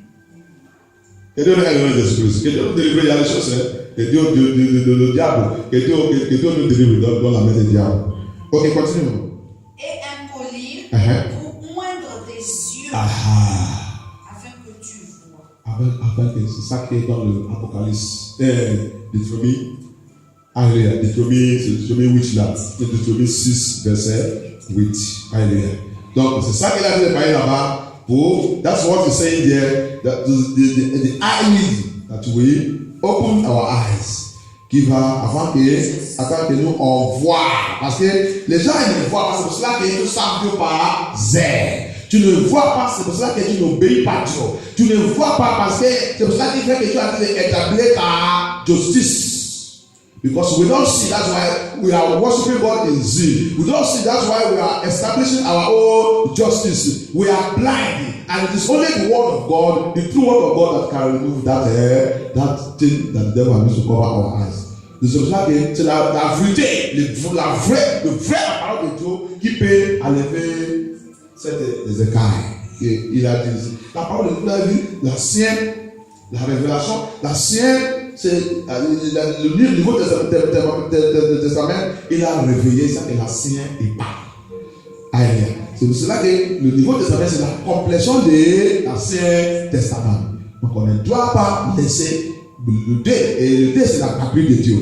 Que Dieu nous délivre, que Dieu nous délivre, il y a des choses, que Dieu, le diable, que Dieu nous délivre dans la main du diable. Ok, continue. Et un collier pour oindre tes yeux. C'est ça qui est dans l'Apocalypse. Deutéronomie. Alléluia. Deutéronomie, c'est Deutéronomie 8 là. C'est Deutéronomie 6, verset 8. Alléluia. Donc, c'est ça qu'il a dit de parler là-bas. That's what he's saying there. That the eyes that we open our eyes. Qui va, avant que nous on voit. Parce que les gens ils ne voient pas. C'est pour cela qu'ils ne savent Dieu par zèle. Tu ne vois pas, c'est pour cela que tu n'obéis pas Dieu. Tu ne vois pas parce que c'est pour cela qu'il fait que tu as établi ta justice. Because we don't see, that's why we are worshiping God in zeal. We don't see, that's why we are establishing our own justice. We are blind. And it is only the word of God, the true word of God that can remove that thing that the devil has used to cover our eyes. C'est pour ça que c'est la vérité, le vrai parole de Dieu qui peut enlever des écailles. Il a dit, la parole de Dieu a dit, la sienne, la révélation, la sienne, c'est le Nouveau Testament, il a révélé ça que la sienne est pas. C'est pour cela que le Nouveau Testament, c'est la complétion de l'Ancien Testament. Donc on ne doit pas laisser le dé, et le dé c'est la capille de Dieu.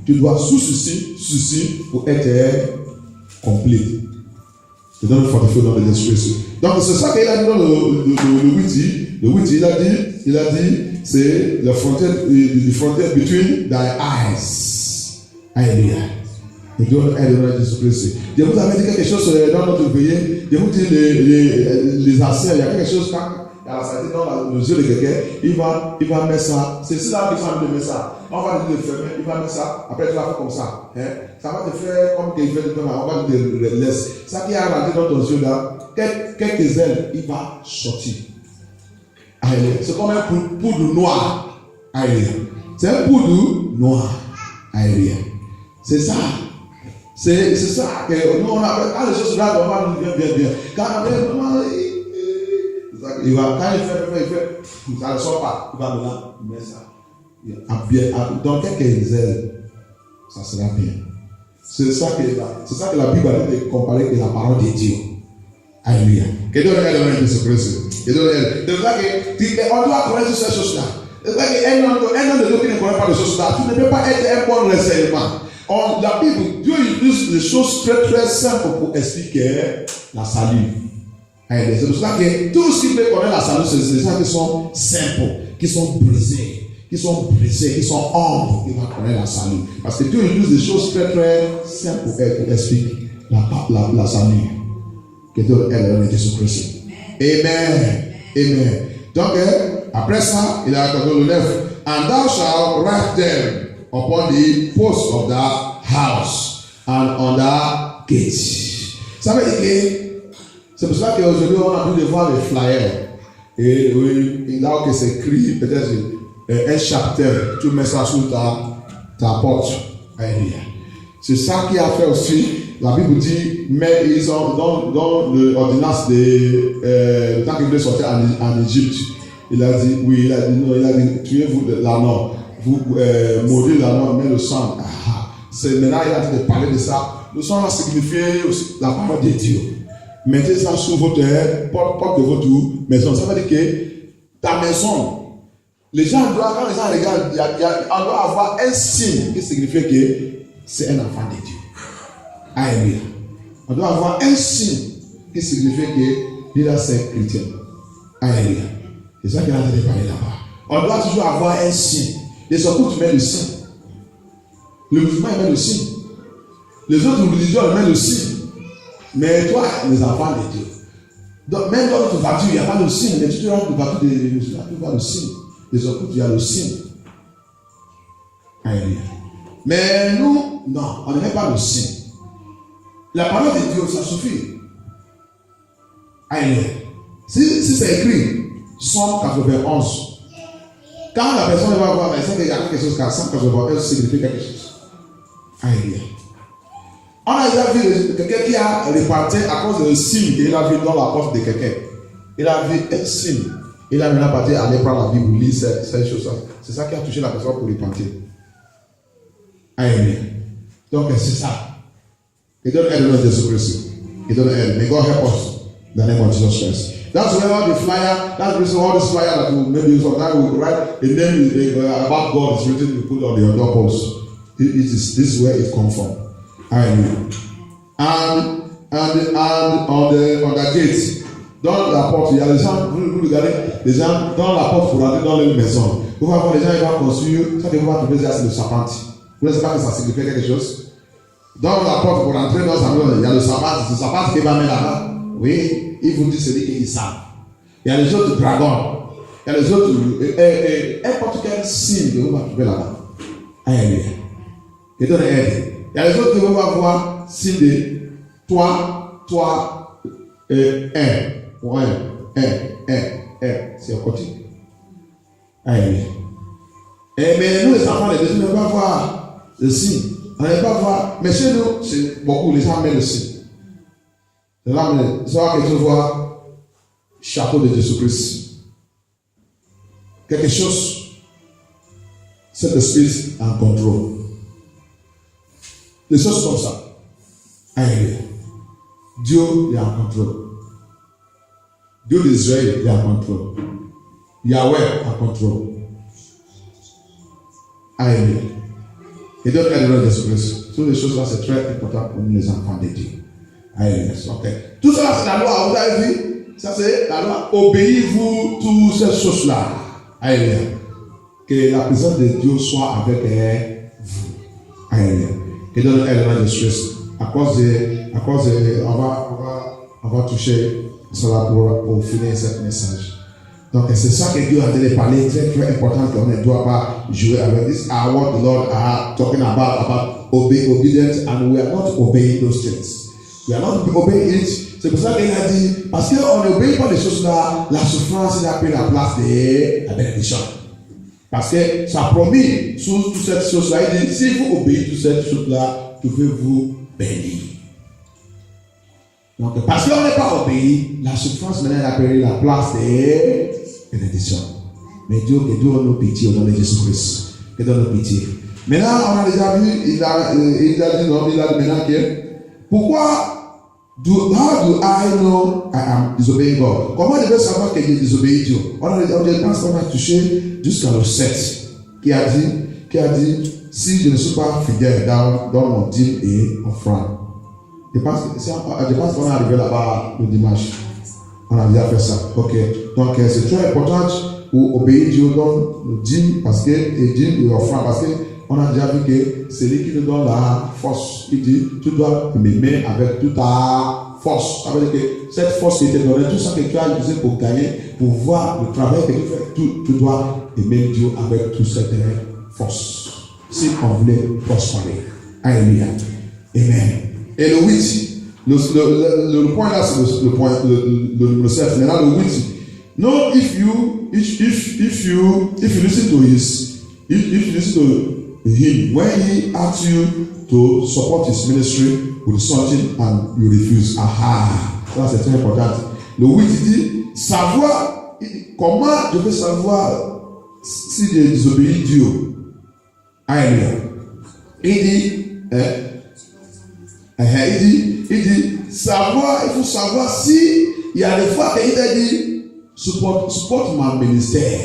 Tu dois sous ceci pour être complet. Je donne le fortifié dans les esprits. Donc c'est ça qu'il a dit dans le 8. Le 8, il a dit, c'est la frontière, between thy eyes. Alléluia. Et Dieu aide Jésus-Christ. Je vous avais dit quelque chose dans notre pays. Je vous dis les accès, il y a quelque chose quand il y a la santé dans le yeux de quelqu'un, il va mettre ça. C'est ça qui s'en de mettre ça. On va le fermer, il va mettre ça. Après, tu vas faire comme ça. Hein? Ça va te faire comme qu'il fait de toi. On va te laisser. Ça qui a rentré dans ton yeux là, quelques ailes, il va sortir. Alléluia. C'est comme un poudre noir. Alléluia. C'est un poudre noir. Alléluia. C'est ça. C'est ça que nous on a. Quand les choses là, on va nous bien. Quand il va, quand il fait, ça ne sort pas. Il va maintenant mettre ça. Dans quelques ailes, ça sera bien. C'est ça que la Bible a dit de comparer avec la parole de Dieu. Alléluia. Que Dieu regarde Jésus-Christ. C'est pour ça qu'on doit connaître ces choses-là. C'est pour ça qu'un homme de Dieu qui ne connaît pas de choses là, tu ne peux pas être un bon renseignement. La Bible, Dieu utilise des choses très très simples pour expliquer la salut. C'est pour ça que tout ce qui peut connaître la salut, c'est des gens qui sont simples, qui sont brisés, qui sont humbles, qui vont connaître la salut. Parce que Dieu utilise des choses très très simples pour expliquer la salut. Que Dieu aide Jésus-Christ. Amen. Amen. Donc, après ça, il a accordé le 9. And thou shalt write them upon the posts of the house and on the gate. Ça veut dire que c'est pour ça qu'aujourd'hui on a pu voir les flyers. Et oui, là où c'est écrit, peut-être un chapitre, tu mets ça sous ta porte. C'est ça qui a fait aussi. La Bible dit, mais ils ont dans l'ordonnance de tant qu'il voulait sortir en Égypte, il a dit, oui, il a dit, tuez-vous l'agneau, vous maudissez l'agneau, mais le sang. C'est maintenant il a dit de parler de ça. Le sang va signifier la parole de Dieu. Mettez ça sur votre porte de votre maison. Ça veut dire que ta maison, les gens doivent, quand les gens regardent, on doit avoir un signe qui signifie que c'est un enfant de Dieu. Alléluia. On doit avoir un signe qui signifie que il a c'est chrétien. Alléluia. C'est ça qu'il a dit de parler là-bas. On doit toujours avoir un signe. Les autres, tu mets le signe. Le musulman, il met le signe. Les autres religions, ils mettent le signe. Mais toi, les enfants de Dieu. Donc, même dans notre voiture, il n'y a pas de signe. Mais tu te rends dans la voiture des musulmans, tu vois le signe. Les autres, il y a le signe. Alléluia. Mais nous, non, on ne met pas le signe. La parole de Dieu, ça suffit. Alléluia. Si c'est écrit, Somme 91. Quand la personne va voir, elle sait qu'il y a quelque chose qui a 191 signifie quelque chose. Alléluia. On a déjà vu quelqu'un qui a réparti à cause d'un signe qu'il a vu dans la porte de quelqu'un. Il a vu un signe. Il a maintenant parti aller prendre la Bible, lire ces choses-là. C'est ça qui a touché la personne pour repentir. Alléluia. Donc c'est ça. He don't help Jésus-Christ. He don't help. May God help us. In the name of Jesus Christ. That's why all the flyer, that's the reason all this flyer that we maybe sometimes we write a name about God is written, we put on the doorpost. This is where it comes from. Amen. And on the gate, dans la porte, il y a les gens, vous regardez, les gens dans la porte pour rentrer dans leur maison. Vous allez voir les gens, ils vont construire, ça que vous allez trouver, c'est le sapin. Vous ne savez pas que ça signifie quelque chose? Dans la porte pour rentrer dans sa maison, il y a le sapin, c'est le sapin qui va mettre là-bas. Oui, il vous dit celui qu'ils savent. Il y a les autres dragons, il y a les autres, n'importe quel signe que vous allez trouver là-bas. Alléluia. Et donc, il y a les autres qui vont voir signe de toi, c'est un côté. Alléluia. Mais nous, les enfants, les deux, ne pas voir le signe. On ne peut pas voir. Mais chez nous, c'est beaucoup, les gens mettent le signe. C'est là que tu vois chapeau de Jésus-Christ. Quelque chose, cet esprit en contrôle. Des choses comme ça. Alléluia. Dieu est en contrôle. Dieu d'Israël est en contrôle. Yahweh est en contrôle. Alléluia. Et donc, elle de Jésus-Christ. Toutes les choses-là, c'est très important pour nous, les enfants de Dieu. Alléluia. Okay. Tout ça, c'est la loi. Vous avez vu? Ça, c'est la loi. Obéissez-vous toutes ces choses-là. Alléluia. Que la présence de Dieu soit avec vous. Amen. Que Dieu nous aide dans les choses. À cause de, on va toucher cela pour finir ce message. Donc c'est ça que Dieu a dit de parler, très très important qu'on ne doit pas jouer avec. This is what the Lord are talking about obedience, and we are not obeying those things. We are not obeying it. C'est pour ça qu'il a dit, parce qu'on n'obéit pas les choses là, la souffrance il a pris la place de la bénédiction. Parce que ça a promis sur toute cette chose-là. Il dit, si vous obéissez toutes cette choses-là, vous pouvez vous bénir. Donc, parce qu'on n'est pas obéi, la souffrance maintenant a pris la place des bénédictions. Mais Dieu, que Dieu nous pitié au nom de Jésus-Christ. Que Dieu nous pitié. Maintenant, on a déjà vu, il a dit maintenant que, pourquoi how do I know I am disobeying God? Comment je vais savoir que j'ai désobéi Dieu? On pense qu'on a touché jusqu'à le 7, qui a dit, si je ne suis pas fidèle dans mon dîme et offrande. Je pense qu'on est arrivé là-bas le dimanche. On a déjà fait ça. Ok. Donc c'est très important pour obéir Dieu dans le dîme parce que le dîme et offrande parce que on a déjà vu que c'est lui qui nous donne la force. Il dit, tu dois m'aimer avec toute ta force. Ça veut dire que cette force qui te donnée, tout ça que tu as utilisé pour gagner, pour voir le travail que tu fais, tu dois aimer Dieu avec toute cette force. Si on voulait prospérer. Alléluia. Amen. Et le 8, le point là, c'est le point, le numéro 7. Maintenant, le 8. No, if you listen to him, when he asks you to support his ministry with something and you refuse. Aha, ça c'est très important. Le 8 dit, savoir, comment je peux savoir si j'ai désobéi Dieu? Alléluia. Il dit, savoir, il faut savoir si il y a des fois qu'il a dit, supporte ma ministère.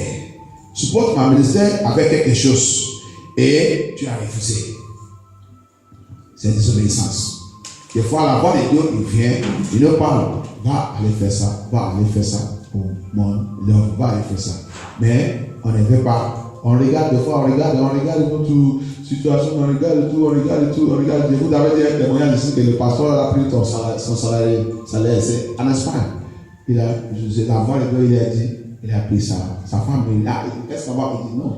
Supporte ma ministère avec quelque chose. Et tu as refusé. C'est une désobéissance. Des fois, la voix de Dieu, il vient, il nous parle, va aller faire ça, va aller faire ça. Oh, mon Dieu, va aller faire ça. Mais on ne veut pas. On regarde, des fois, on regarde toute situation, on regarde tout. Vous avez dit un témoignage ici que le pasteur a pris son salaire, c'est en Espagne. La voix de Dieu, il a dit, il a pris sa femme, qu'est-ce qu'on va? Il dit non.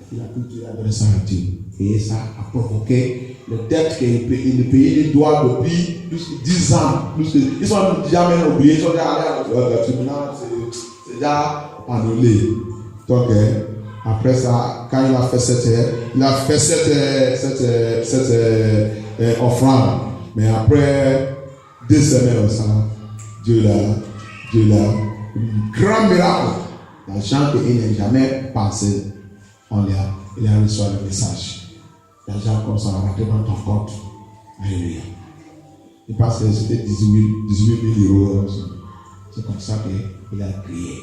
Il a donné ça à Dieu. Et ça a provoqué le dette que le pays doit depuis plus que 10 ans. Ils sont jamais oubliés, ils sont déjà allés au tribunal, c'est déjà annulé. Donc, après ça, quand il a fait cette offrande, mais après 2 semaines, ça, Dieu l'a, un grand miracle. L'argent qu'il n'a jamais pensé. Il a reçu le message. L'argent comme ça va rentrer dans ton compte. Alléluia. Il pense que c'était 18 000 euros. C'est comme ça qu'il a prié.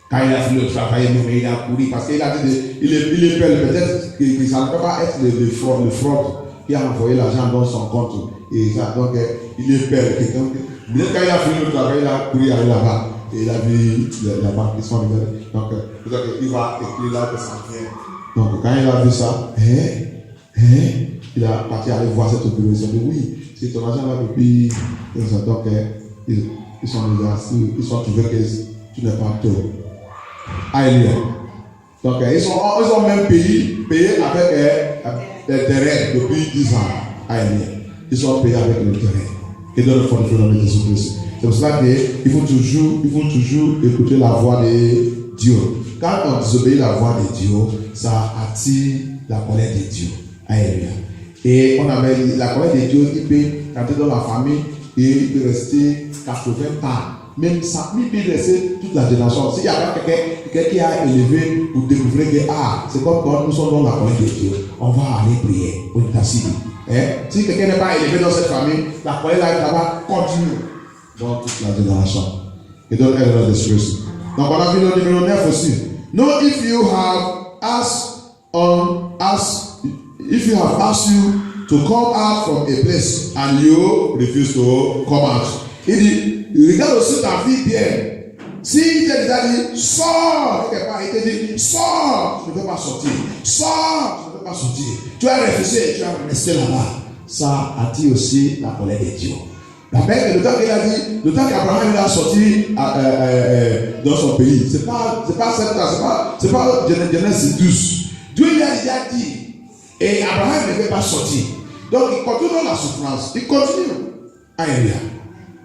Quand il a fini de travailler, il a couru parce qu'il a dit il est peur. Peut-être que ça ne peut pas être le fraude qui a envoyé l'argent dans son compte. Et ça, donc il est peur. Quand il a fini de travailler, il a couru aller là-bas. Et il a vu la banque qui sont libérées. Donc, il va écrire là que ça vient. Donc, quand il a vu ça, il a parti aller voir cette opération. Il dit oui, c'est ton argent là depuis. Donc, ils sont trouvés que tu n'es pas tôt. Alléluia. Donc, ils ont même payé avec des terrains depuis 10 ans. Alléluia. Ils sont payés avec le terrain. Et dans le fond de nom de Jésus-Christ. C'est pour cela qu'il faut toujours écouter la voix de Dieu. Quand on désobéit la voix de Dieu, ça attire la colère de Dieu. Alléluia. Et on avait la colère de Dieu qui peut entrer dans la famille et il peut rester 80 ans. Même ça, il peut rester toute la génération. S'il y a quelqu'un qui a élevé pour découvrir que c'est comme quand nous sommes dans la colère de Dieu, on va aller prier pour intercéder. Si quelqu'un n'est pas élevé dans cette famille, la colère là va continuer dans toute la génération. Et donc, elle est de donc, on a vu le numéro 9 aussi. No, if you have asked you to come out from a place and you refuse to come out. Il dit, regarde aussi ta vie bien. Si il t'a déjà dit, sors quelque part, il te dit, sors, je ne peux pas sortir. Sors, je ne peux pas sortir. Tu as refusé, tu as resté là-bas. Ça attire aussi la colère de Dieu. La paix, le temps qu'il a dit, le temps qu'Abraham a sorti dans son pays, c'est pas Genèse 12. Dieu lui a déjà dit, et Abraham ne veut pas sortir. Donc il continue dans la souffrance, il continue. Alléluia.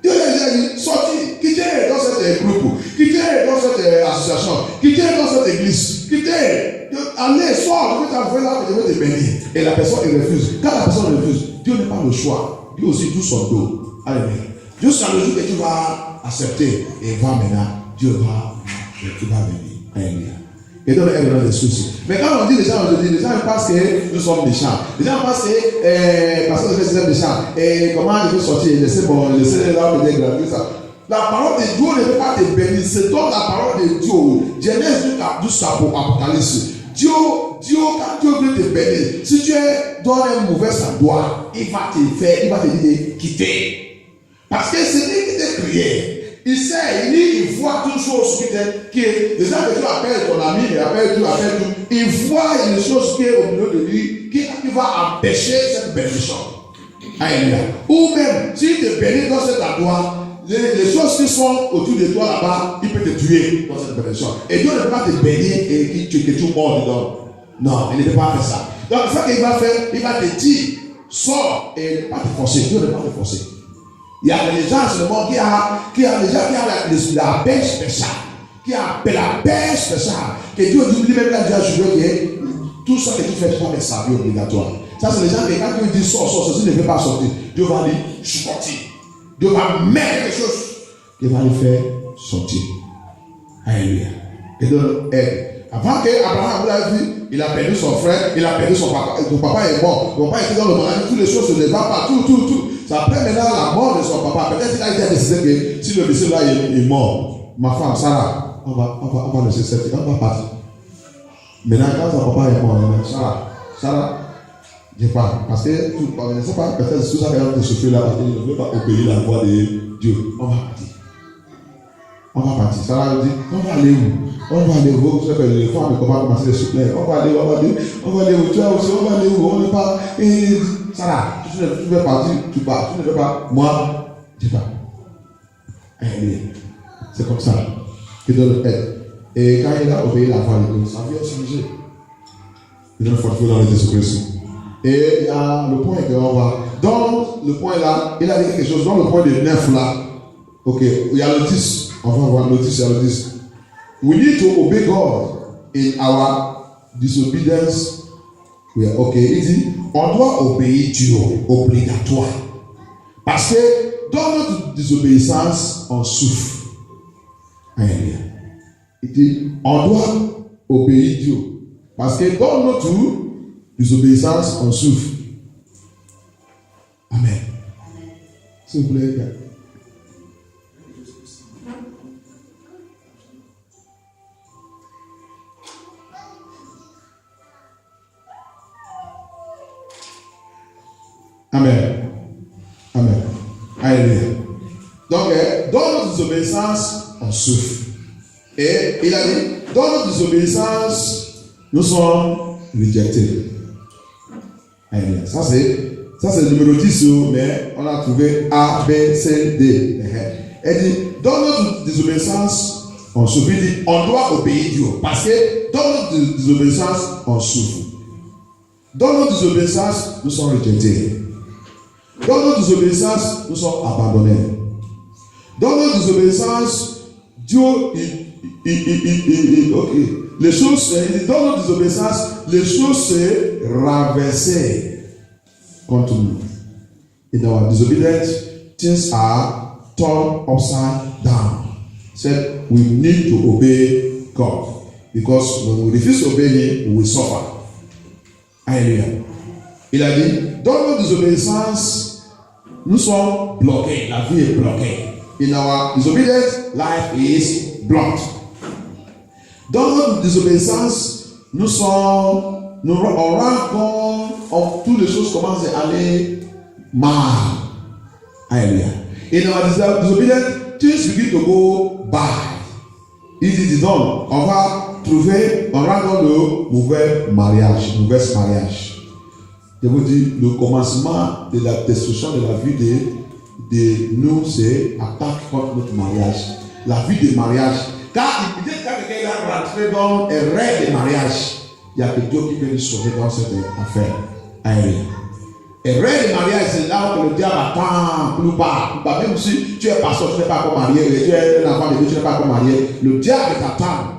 Dieu lui a déjà dit, sortir, quittez dans cette groupe, quittez dans cette association, quittez dans cette église, quittez, allez, sors, je vais t'envoyer là, je vais te bénir. Et la personne il refuse. Quand la personne refuse, Dieu n'a pas le choix. Dieu aussi tout son dos. Alléluia. Jusqu'à le jour que tu vas accepter et va maintenant, Dieu va venir. Alléluia. Et donc, il y a des soucis. Mais quand on dit les gens aujourd'hui, les gens pensent que nous sommes méchants. Les gens pensent que parce que je suis méchant, et comment je peux sortir, laisser là peut-être gratuit ça. La parole de Dieu ne peut pas te bénir. C'est donc la parole de Dieu. Genèse jusqu'à Apocalypse. Dieu, quand Dieu veut te bénir, si tu es dans un mauvais endroit, il va te dire de quitter. Parce que c'est lui qui t'a crié. Il sait, il voit toutes choses qui est. Déjà que tu appelles ton ami, il appelle tout. Il voit les choses qui est au milieu de lui, qui va empêcher cette bénédiction. Alléluia. Ou même, s'il te bénit dans cet endroit, les choses qui sont autour de toi là-bas, il peut te tuer dans cette bénédiction. Et Dieu ne peut pas te bénir et que tu mords dedans. Non, il ne peut pas faire ça. Donc, ce qu'il va faire, il va te dire, sors et il ne va pas te forcer. Dieu ne va pas te forcer. Il y a des gens seulement qui a la paix spéciale, qui a la paix spéciale, que Dieu dit lui-même là, Dieu a juré que tout ça que tu fais, tu vas faire sa vie obligatoire. Ça, c'est les gens qui, quand Dieu dit sors, ceci ne veut pas sortir. Dieu va dire, je suis sorti. Dieu va mettre quelque chose qui va le faire sortir. Alléluia. Et donc, avant qu'Abraham l'a vu, il a perdu son frère, il a perdu son papa. Son papa est mort. Son papa était dans le maladie, toutes les choses se débattent pas, tout. Ça après maintenant la mort de son papa. Peut-être qu'il a été décidé que si le monsieur là est mort, ma femme, Sarah, on va laisser cette, on va partir. Maintenant, quand son papa est mort, Sarah, je parle. Parce que, je ne sais pas, peut-être tout ça qui a été souffert là, parce qu'il ne veut pas obéir la voix de Dieu. On va partir. Sarah dit, on va aller où? On va aller où? Vous savez, les femmes commencent à commencer les souffler. On va aller où? Tu as aussi, on va aller où? On ne pas. Et Sarah, tu veux partir, tu pars. Tu ne veux pas. Moi, je pars. C'est comme ça. Et quand il a obéi la voix de Dieu, sa vie a changé. Il a fortifié dans le Jésus-Christ. Et il y a le point qu'on va. Dans le point là, il a dit quelque chose. Dans le point de 9 là, ok, il y a le 10. On va voir le 10, il y a le 10. We need to obey God in our disobedience. Ok, il dit, on doit obéir Dieu, obligatoire. Parce que dans notre désobéissance, on souffre. Alléluia. Il dit, on doit obéir Dieu. Parce que dans notre désobéissance, on souffre. Amen. S'il vous plaît. Amen. Amen. Alléluia. Donc, dans notre désobéissance, on souffre. Et il a dit, dans notre désobéissance, nous sommes rejetés. Alléluia. Ça c'est le numéro 10, mais on a trouvé A, B, C, D. Il dit, dans notre désobéissance, on souffre. Il dit, on doit obéir Dieu. Parce que dans notre désobéissance, on souffre. Dans notre désobéissance, nous sommes rejetés. Dans notre désobéissance, nous sommes abandonnés. Dans notre désobéissance, Dieu, les choses, dans notre désobéissance, les choses se renversent contre nous. In our disobedience, things are turned upside down. Said we need to obey God, because when we refuse to obey Him, we will suffer. Alléluia. Il a dit, dans notre désobéissance, nous sommes bloqués. La vie est bloquée. In our disobedience, life is blocked. Dans notre désobéissance, on rend compte, toutes les choses commencent à aller mal. Alléluia. In our disobedience, things begin to go bad. Il dit, dis donc, on va trouver, on rentre dans le mauvais mariage. Je vous dis, le commencement de la destruction de la vie de nous, c'est attaque contre notre mariage. La vie de mariage. Car il dit, quand quelqu'un va rentrer dans un rêve de mariage, il y a que Dieu qui peut nous sauver dans cette affaire aérienne. Un rêve de mariage, c'est là où le diable attend, plus bas. Même si tu es pasteur, tu n'es pas encore marié, tu es un enfant de Dieu, tu n'es pas encore marié, le diable t'attend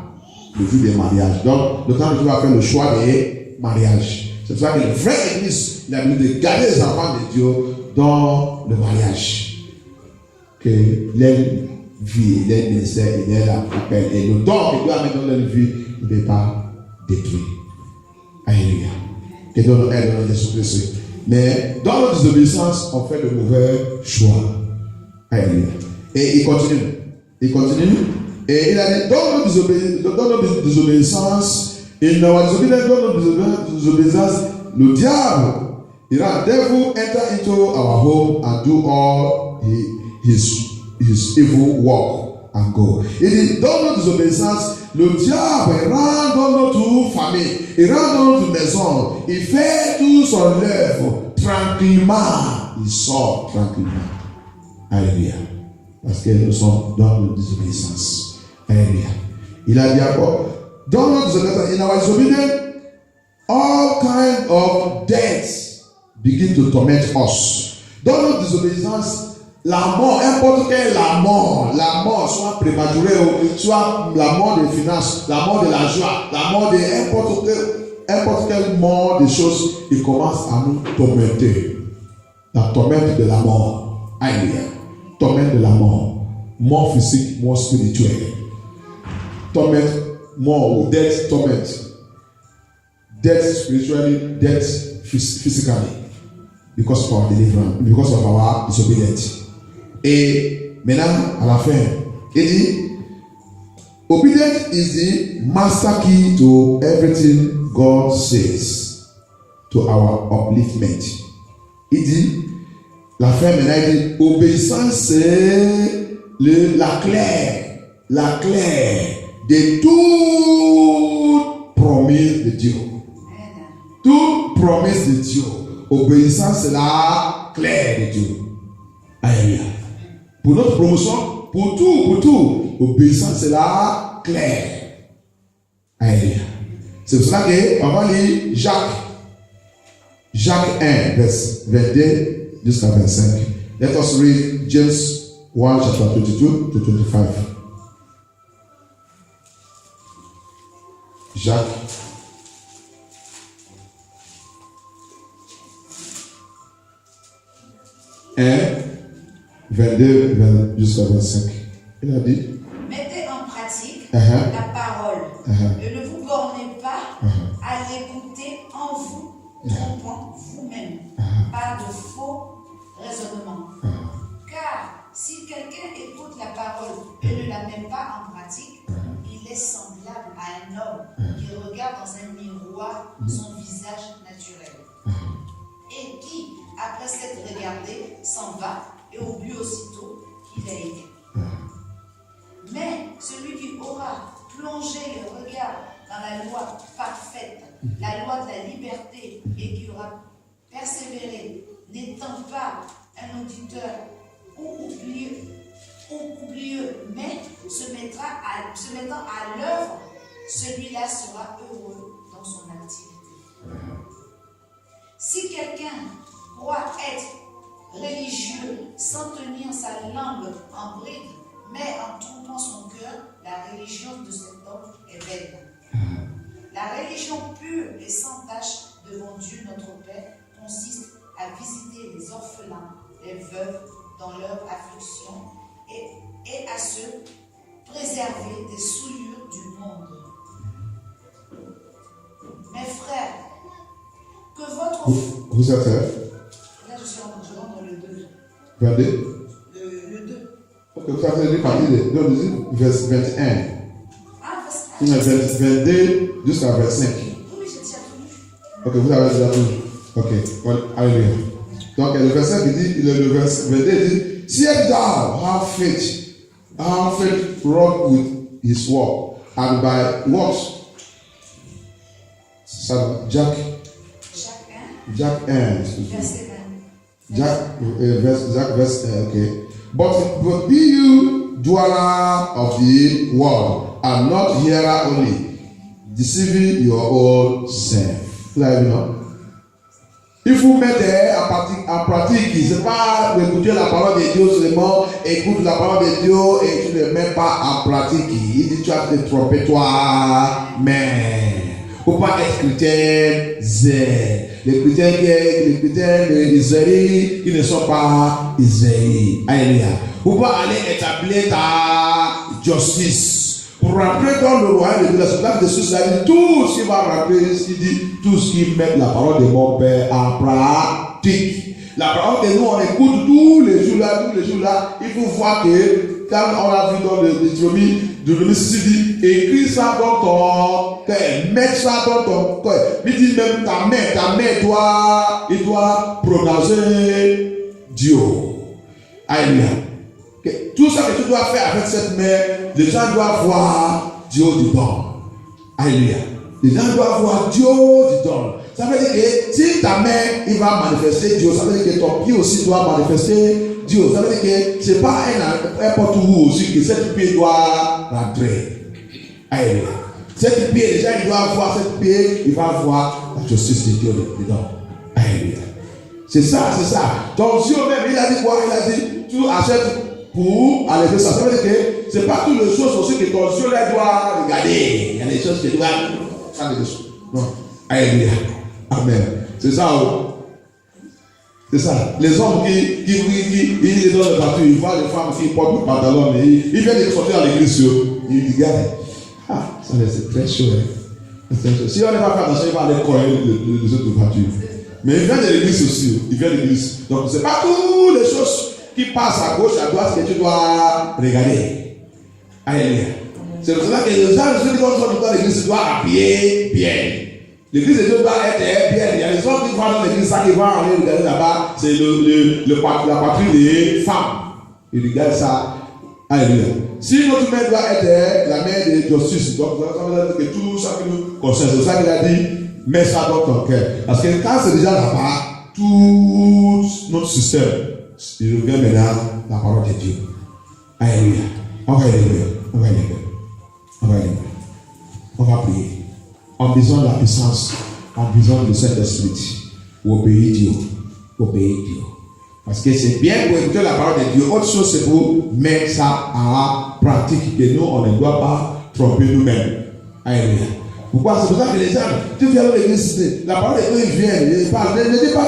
le jour des mariages. Donc, le temps que tu vas faire le choix des mariages. C'est pour ça que le vrai église, il a voulu de garder les enfants de Dieu dans le mariage. Que leur vie, leur ministère, et leur appel, et le don que Dieu a mis dans leur vie, ne n'est pas détruit. Alléluia. Que Dieu nous aide dans Jésus-Christ. Mais dans notre désobéissance, on fait de mauvais choix. Alléluia. Et il continue. Et il a dit, dans notre désobéissance, in our disobedience, the devil, the devil enter into our home and do all his evil work and go. Il dit, dans notre désobéissance, le diable rentre dans notre famille, il rentre dans notre maison, il fait tout son œuvre tranquillement, il sort tranquillement. Alléluia. Parce que nous sommes dans notre désobéissance. Alléluia. Il a dit encore, dans notre désobéissance, in our disobedience, all kinds of deaths begin to torment us. Dans notre désobéissance, la mort, n'importe quelle la mort, soit prématurée, soit la mort des finances, la mort de la joie, la mort de n'importe quelle mort des choses, il commence à nous tormenter. La tormente de la mort. Alléluia. Tormente de la mort. Mort physique, mort spirituelle. Torment, mort ou death, torment. Death spiritually, death physically. Because of our deliverance, because of our disobedience. Et maintenant, à la fin, il dit, obedience is the master key to everything God says, to our upliftment. Il dit, la fin maintenant, il dit, obéissance c'est la clé de toute promesse de Dieu. Toute promesse de Dieu. Obéissance c'est la clé de Dieu. Alléluia. Pour notre promotion, pour tout, obéissance c'est la clé. Alléluia. C'est pour cela qu'on va lire Jacques 1, verset 22 jusqu'à 25. Let us read James 1, chapter 22 to 25. Jacques 1, 22 jusqu'à 25. Il a dit, mettez en pratique la parole et ne vous bornez pas à l'écouter en vous trompant vous-même par de faux raisonnements. Car si quelqu'un écoute la parole et ne la met pas en pratique, il est semblable à un homme qui regarde dans un miroir son visage naturel et qui, après s'être regardé, s'en va et oublie aussitôt qu'il a été. Mais celui qui aura plongé le regard dans la loi parfaite, la loi de la liberté, et qui aura persévéré, n'étant pas un auditeur ou oublieux, mais se mettant à l'œuvre, celui-là sera heureux dans son activité. Si quelqu'un croit être religieux sans tenir sa langue en bride, mais en trompant son cœur, la religion de cet homme est vaine. La religion pure et sans tache devant Dieu notre Père consiste à visiter les orphelins, les veuves dans leur affliction et à se préserver des souillures du monde. Mes frères, que votre... Vous êtes là? Là, je rentre dans le 2. 22? Le 2. Ok, vous avez lu partie de verset 21. Ah, verset 22 jusqu'à 25. Oui, j'ai déjà tout lu. Ok, vous avez déjà tout lu. Ok, well, alléluia. Donc, le verset qui dit, le verset 22 dit, see thou have faith wrought with his work, and by works, Jack 1, verse okay. But be you doer of the word, and not hearer only, deceiving your own self. Là, you know. Il faut mettre en pratique. C'est pas d'écouter la parole de Dieu seulement, écoute la parole de Dieu et tu ne mets pas en pratique. Il dit tu vas te tromper toi, mais faut pas être chrétien zèle. Les chrétiens d'Israël, ils ne sont pas Israéliens. Alléluia. Faut pas aller établir ta justice. Pour rentrer dans le royaume de Dieu, la soutane de ceux-là, il dit tout ce qui va rentrer, il dit tout ce qui met la parole de mon Père en pratique. La parole que nous on écoute tous les jours là, il faut voir que quand on a vu dans le Deutéronome 6, il dit écris ça dans ton cœur, mets ça dans ton cœur. Il dit même ta main doit prononcer Dieu. Alléluia. Tout ça que tu dois faire avec cette main, les gens doivent voir Dieu dedans. Alléluia. Les gens doivent voir Dieu dedans. Ça veut dire que si ta main, il va manifester Dieu, ça veut dire que ton pied aussi doit manifester Dieu. Ça veut dire que ce n'est pas n'importe où aussi que cet pied doit rentrer. Alléluia. Cet pied, les gens, ils doivent voir cet pied, ils vont voir la justice de Dieu dedans. Alléluia. C'est ça. Donc Dieu même, il a dit quoi? Il a dit, tu achètes pour aller ça. Ça veut dire que ce n'est pas toutes les choses aussi que ton Dieu doit regarder. Il y a des choses que tu dois faire des choses. Non. Alléluia. Amen. C'est ça. C'est ça. Les hommes qui ils dans le partout, ils voient les femmes qui portent le pantalon, mais ils viennent de sortir à l'église. Ils regardent. Ah, ça c'est très chaud. Si on n'est pas fait attention, il va aller corriger les autres voitures. Mais ils viennent de l'église aussi. Ils viennent de l'église. Donc ce n'est pas toutes les choses qui passent à gauche, à droite, que tu dois regarder. Alléluia. C'est pour cela que les gens, ceux qui vont dans l'église, doivent appuyer bien. L'église de Dieu doit être bien. Il y a les gens qui vont dans l'église, ça qui vont aller regarder là-bas, c'est la patrie des femmes. Ils regardent ça. Alléluia. Si notre main doit être la main de justice, donc ça veut dire que tout ça qui nous concerne, c'est ça qu'il a dit, mets ça dans ton cœur. Parce que quand c'est déjà là-bas, tout notre système, il revient maintenant la parole de Dieu. Alléluia. On va prier. En besoin de la puissance, en besoin du Saint-Esprit, pour obéir Dieu. Parce que c'est bien pour écouter la parole de Dieu. Autre chose, c'est pour mettre ça en pratique. Et nous, on ne doit pas tromper nous-mêmes. Alléluia. Pourquoi? C'est pour ça que les gens, tu viens à l'église, la parole de Dieu, ils viennent, ils parlent. Ne dis pas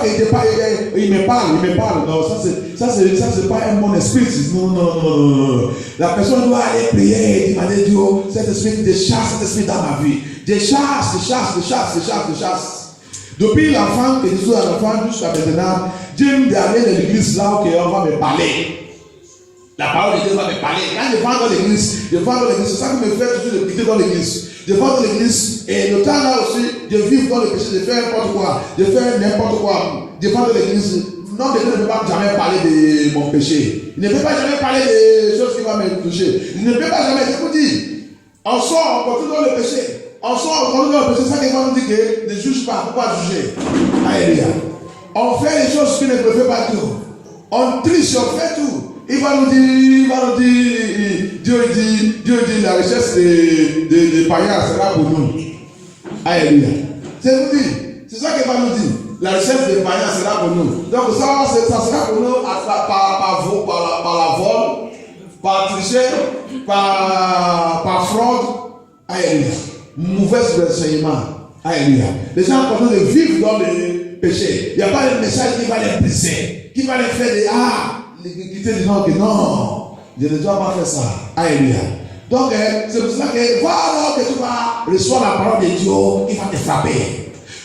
qu'il me parle. Non, ça c'est pas un bon esprit. Non. La personne doit aller prier et demander Dieu, cet esprit, déchasse cet esprit dans ma vie. Déchasse. Depuis l'enfant, que je suis un enfant jusqu'à maintenant, Dieu me dit d'aller dans l'église là où on va me parler. La parole de Dieu va me parler. Quand je vais dans l'église, c'est ça qui me fait toujours de quitter dans l'église. Je vais dans l'église et le temps là aussi, de vivre dans le péché, de faire n'importe quoi, Je vais dans l'église. Non, Dieu ne peut pas jamais parler de mon péché. Il ne peut pas jamais parler des choses qui vont me toucher. Il ne peut pas jamais, je vous dis, on sort, on continue dans le péché. C'est ça qui va nous dire que ne juge pas, pourquoi juger? Alléluia. On fait les choses qui ne peuvent pas Dieu. On triche, on fait tout. Il va nous dire, Dieu dit, la richesse des païens sera pour nous. Alléluia. C'est ça qu'il va nous dire. La richesse des païens sera pour nous. Donc ça sera pour nous par la vol, par tricher, par fraude. Alléluia. Mauvais renseignement. Alléluia. Les gens sont en train de vivre dans le péché. Il n'y a pas de message qui va les briser, qui va les faire quitter les gens que non, je ne dois pas faire ça. Alléluia. Donc, c'est pour cela que voilà que tu vas recevoir la parole de Dieu, il va te frapper.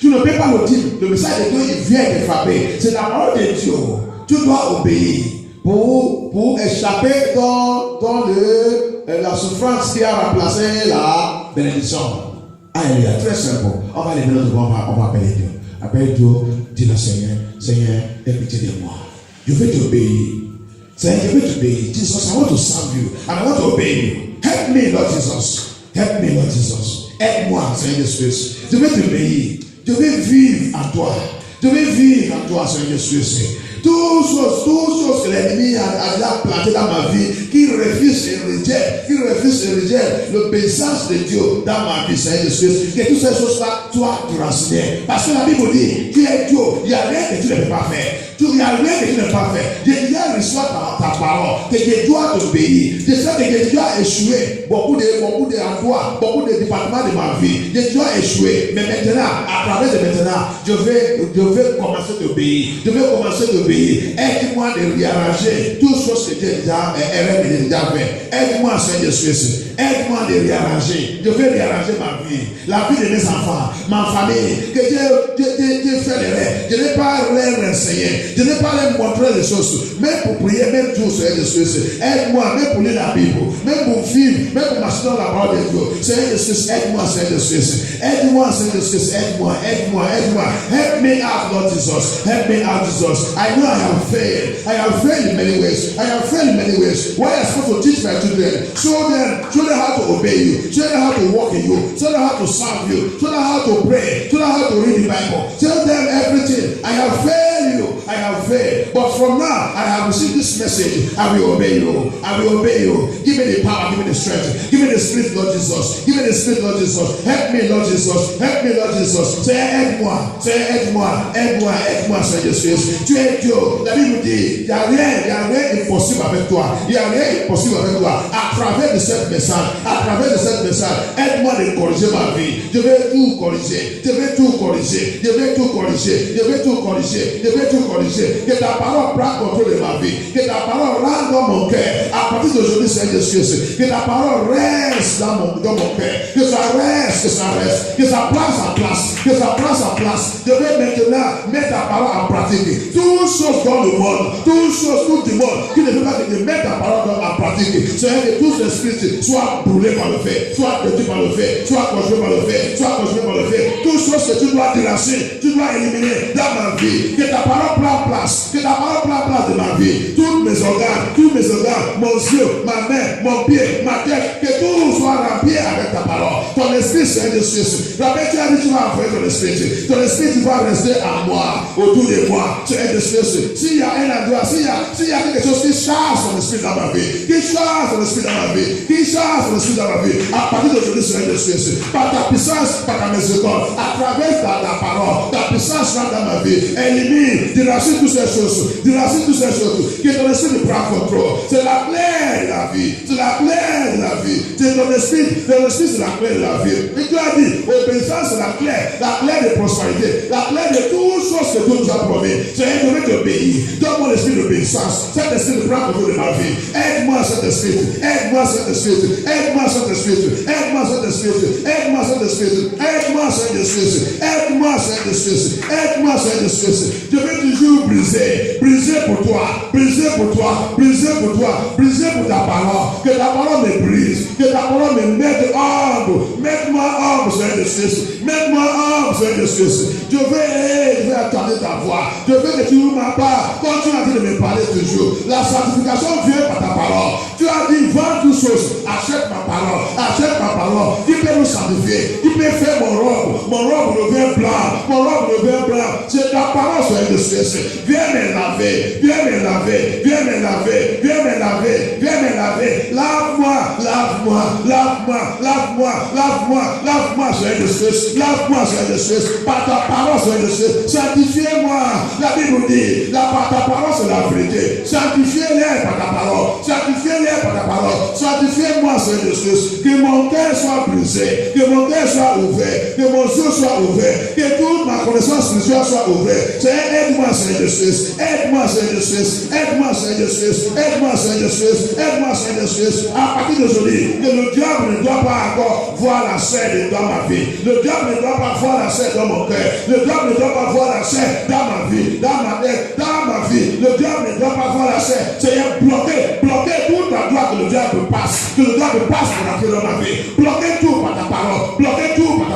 Tu ne peux pas le dire. Le message de Dieu, il vient te frapper. C'est la parole de Dieu. Tu dois obéir pour échapper dans la souffrance qui a remplacé la bénédiction. Alléluia. Très simple. On va lever notre voix, on va appeler Dieu. Appelle Dieu, dis-le Seigneur, aie pitié de moi. Je vais t'obéir. Seigneur, je vais t'obéir. Jesus, I want to serve you and I want to obey you. Help me, Lord Jesus. Help me, Lord Jesus. Aide-moi, Seigneur Jésus. Je vais t'obéir. Je vais vivre en toi. Je vais vivre en toi, Seigneur Jésus. Toutes choses que l'ennemi a déjà plantées dans ma vie, qui refuse et rejette l'obéissance de Dieu dans ma vie, Seigneur Jésus. Que toutes ces choses-là soient racinées. Parce que la Bible dit, tu es Dieu, il n'y a rien que tu ne peux pas faire. Il n'y a rien que tu ne peux pas faire. Je dois recevoir ta parole, que je dois t'obéir. Je sais que je dois échouer beaucoup d'endroits, beaucoup de départements de ma vie. Je dois échouer. Mais maintenant, à travers de maintenant, je vais commencer à t'obéir. Je vais commencer à t'obéir. Aide-moi de réarranger toutes choses que j'ai déjà fait. Aide-moi, Seigneur Jésus. Aide-moi de réarranger. Je vais réarranger ma vie, la vie de mes enfants, ma famille. Que Dieu fait les rêves. Je n'ai pas leur enseigner. Je n'ai pas leur montrer les choses. Même pour prier, même tout, Seigneur Jésus. Aide-moi, même pour lire la Bible, même pour vivre, même pour marcher dans la parole de Dieu. Seigneur Jésus, aide-moi, Seigneur Jésus. Aide-moi, Seigneur Jésus. Aide-moi. Help me out, Lord Jesus. Help me out, Jesus. I know I have failed. I have failed in many ways. Why am I supposed to teach my children? Show them how to obey you. Show them how to walk in you. Show them how to serve you. Show them how to pray. Show them how to read the Bible. Tell them everything. I have failed you. But from now, I have received this message. I will obey you. Give me the power. Give me the strength. Give me the spirit, Lord Jesus. Help me, Lord Jesus. Say, aide-moi, Seigneur Jésus. Tu es Dieu. La Bible dit, il n'y a rien impossible avec toi. À travers de cette message, aide-moi de corriger ma vie. Je vais tout corriger. Que ta parole prenne contrôle de ma vie. Que ta parole rentre dans mon cœur. À partir d'aujourd'hui, Seigneur Jésus, que ta parole reste dans mon cœur. Que ça reste. Que ça place en place. Je vais maintenant mettre ta parole en pratique. Toutes choses dans le monde, tout du monde qui ne veut pas que tu mettes ta parole en pratique. Seigneur, que tous les esprits soient brûlés par le feu, soient détruits par le feu, soient consumés par le feu. Toutes choses que tu dois déranger, tu dois éliminer dans ma vie. Que ta parole prenne place. De ma vie. Tous mes organes, mon yeux, ma main, mon pied, ma tête, que tout soit rempli avec ta parole. Ton esprit, Seigneur Jésus. Rappelle, tu as dit, tu vas envoyer ton esprit. Ton esprit va rester à moi, autour de moi. Seigneur Jésus. S'il y a un endroit, s'il y a quelque chose qui charge son esprit dans ma vie, à partir d'aujourd'hui, Seigneur Jésus, par ta puissance, par ta miséricorde, à travers ta parole, ta puissance rentre dans ma vie, élimine, déracine toutes ces choses, que ton esprit prend contrôle. C'est la clé de la vie, c'est ton esprit, c'est la clé de la vie. Et tu as dit, obéissance c'est la clé de prospérité, la clé de toutes choses que Dieu nous a promis. Seigneur, je vais t'obéir. Donne-moi l'esprit d'obéissance. Cet esprit de prendre contrôle de ma vie. Aide-moi cet esprit. Je vais toujours briser pour ta parole. Que ta parole me brise, que ta parole me mette humble. Mets-moi humble, Seigneur Jésus. Je vais attendre ta voix. Je veux que tu m'en parles. Continue de me parler toujours. La sanctification vient par ta parole. Tu as dit, vends toutes choses. Achète ma parole. Qui peut nous sanctifier. Qui peut faire mon robe. Mon robe devient blanc. C'est ta parole, Seigneur Jésus. Viens me laver. Lave-moi, Seigneur Jésus. Par ta parole, Seigneur Jésus. Sanctifie-moi. La Bible dit, par ta parole, c'est la vérité. Sanctifie-les par ta parole. Sanctifie-moi, Seigneur Jésus. Que mon cœur soit brisé. Que mon cœur soit ouvert. Que mon yeux soit ouvert. Que toute ma connaissance spirituelle soit ouverte. Seigneur, aide-moi, Seigneur Jésus. À partir d'aujourd'hui, que le diable ne doit pas encore voir la chair dans ma vie. Le diable ne doit pas voir la chair dans mon cœur. Le diable ne doit pas voir la chair dans ma vie, dans ma tête, dans ma vie. Le diable ne doit pas voir la chair. Seigneur, bloquer toute la gloire que le diable passe. Que le diable passe pour entrer dans ma vie. Bloquer tout par ta parole. Bloquer tout par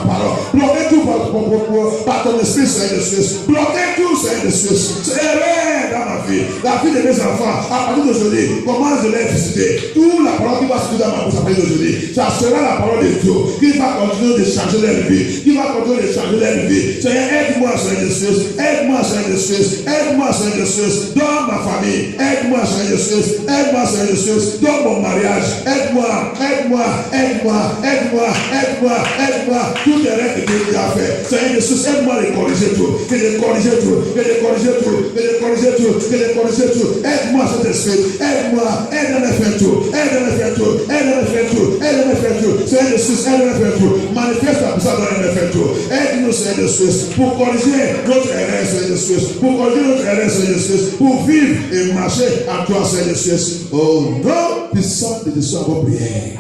par ton esprit, Seigneur Jésus. Bloquez tout, Seigneur Jésus. Seigneur, règne dans ma vie, la vie de mes enfants. À partir d'aujourd'hui, comment je l'ai visité. Toute la parole qui va se dire dans ma bouche à partir d'aujourd'hui, ça sera la parole de Dieu qui va continuer de changer leur vie, qui va continuer de changer leur vie. Seigneur, aide-moi, Seigneur Jésus. Aide-moi, Seigneur Jésus. Aide-moi, Seigneur Jésus. Dans ma famille, aide-moi, Seigneur Jésus. Aide-moi, Seigneur Jésus. Dans mon mariage, aide-moi, aide-moi, aide-moi, aide-moi, aide-moi, aide-moi. Tout est règles que Dieu a fait. Seigneur Jésus, aide-moi à les corriger tout. Que de corriger tout. Que de corriger tout. Que de corriger tout. Que de corriger tout. Aide-moi, cet esprit. Aide-moi. Aide-moi à faire tout. Aide-moi à faire tout. Aide-moi à faire tout. Aide-moi à faire tout. Seigneur Jésus, aide-moi à faire tout. Manifeste la puissance dans les faire tout. Aide-nous, Seigneur Jésus, pour corriger notre erreur, Seigneur Jésus. Pour corriger notre erreur, Seigneur Jésus. Pour vivre et marcher à toi, Seigneur Jésus. Oh non, puissance de Dieu à vos prières.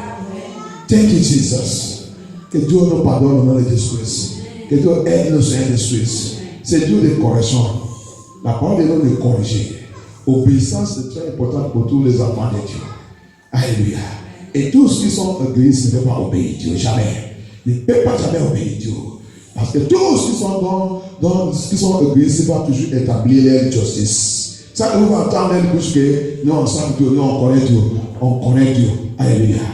Thank you, Jesus. Que Dieu nous pardonne au nom de Jésus. Que Dieu aide nous, Seigneur Jésus. C'est Dieu de correction. La parole de Dieu de corriger. Obéissance est très importante pour tous les enfants de Dieu. Alléluia. Et tous ceux qui sont égoïstes ne peuvent pas obéir Dieu. Jamais. Ils ne peuvent pas jamais obéir Dieu. Parce que tous ceux qui sont égoïstes vont toujours établir leur justice. Ça que vous entendez dans le bouche que nous ensemble Dieu, nous on connaît Dieu. On connaît Dieu. Alléluia.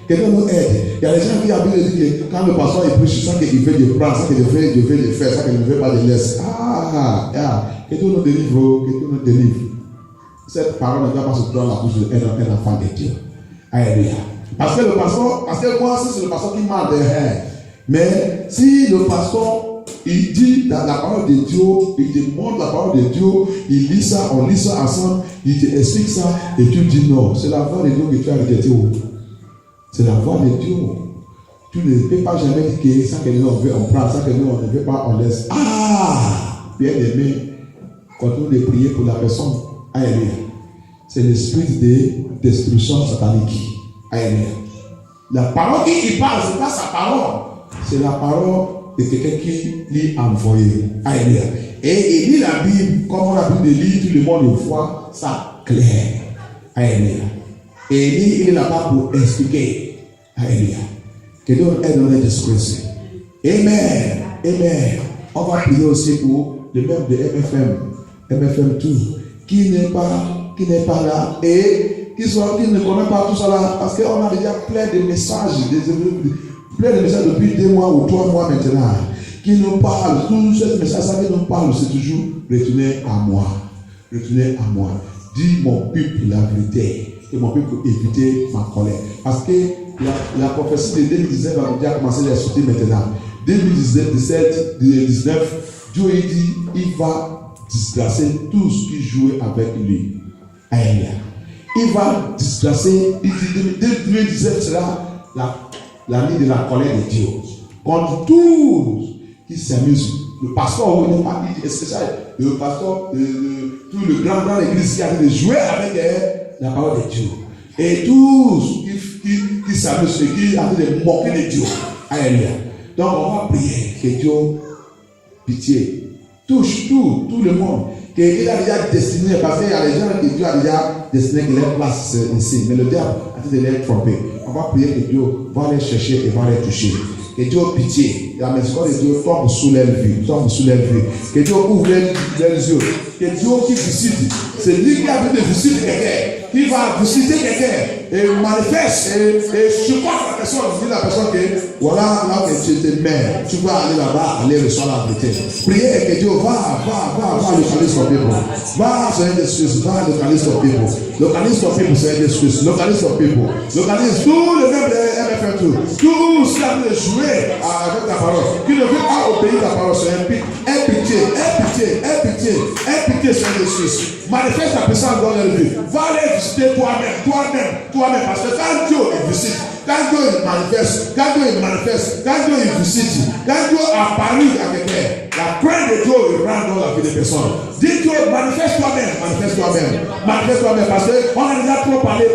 Que Dieu nous aide. Il y a des gens qui habitent dire que quand le pasteur est prêche, ça qu'il veut de prendre, ça qu'il veut de faire, ça qu'il ne veut pas de laisser. Que Dieu nous délivre, que Dieu nous délivre. Cette parole ne doit pas se trouver dans la bouche d'un enfant de Dieu. Alléluia. Parce que moi, c'est le pasteur qui m'a derrière. Mais si le pasteur, il dit dans la parole de Dieu, il te montre la parole de Dieu, il lit ça, on lit ça ensemble, il te explique ça, et tu dis non, c'est la voix de Dieu que tu as rejeté. C'est la voix de Dieu. Tu ne peux pas jamais dire que ça que nous on veut, on prend, ça que nous on ne veut pas, on laisse. Bien aimé, continue de prier pour la personne. Alléluia. C'est l'esprit de destruction satanique. Alléluia. La parole qui parle, ce n'est pas sa parole. C'est la parole de quelqu'un qui l'a envoyé. Alléluia. Et il lit la Bible, comme on a pu le lire, tout le monde le voit, ça clair. Alléluia. Et il est là-bas pour expliquer. Alléluia. Que Dieu aide dans les discrétions. Amen. Amen. On va prier aussi pour le membre de MFM 2, qui n'est pas là et qui ne connaît pas tout ça là, parce qu'on a déjà plein de messages, depuis 2 mois ou 3 mois maintenant, qui nous parlent. Tout ce message qui nous parle, c'est toujours retourner à moi. Retourner à moi. Dis mon peuple la vérité. Et mon peuple peut éviter ma colère. Parce que la prophétie de 2019 va déjà commencer à sortir maintenant. 2017, 2019, Dieu dit il va disgracer tous qui jouaient avec lui. Alléluia. Il va disgracer, il dit 2017 sera l'année de la colère de Dieu. Contre tous qui s'amusent. Le pasteur, il n'est pas spécial. Le pasteur, tout le grand l'église qui a de jouer avec la parole de Dieu. Et tous qui s'amusent, qui a de moquer de Dieu. Alléluia. Donc on va prier que Dieu, pitié, touche tout le monde. Qu'il a déjà destiné, parce qu'il y a des gens que Dieu a déjà destiné que leur place ici. Mais le diable a dit de les tromper. On va prier que Dieu va les chercher et va les toucher. Que Dieu pitié, la miséricorde de Dieu tombe sous leur vie, Que Dieu ouvre leurs yeux. Que Dieu qui visite, c'est lui qui a vu de visiter quelqu'un, qui va visiter quelqu'un et manifeste et supporte la personne, dit la personne que voilà, là que tu étais mère, tu vas aller là-bas, aller recevoir la vérité. Priez que Dieu va localiser ton people. Va, Seigneur Jésus, va localiser ton people. Localise ton people, Seigneur Jésus, localise ton people. Localise tout le même MFM, tout ce qui a pu jouer avec ta parole, qui ne veut pas obéir à ta parole, Seigneur. Aie pitié, Seigneur Jésus. Manifeste ta puissance dans leur vie. Va les visiter toi-même, parce que quand Dieu visite, quand Dieu manifeste, quand Dieu visite, quand Dieu apparu à quelqu'un, la crainte de Dieu rentre dans la vie des personnes. Dis Dieu, manifeste toi-même, parce qu'on a déjà trop parlé,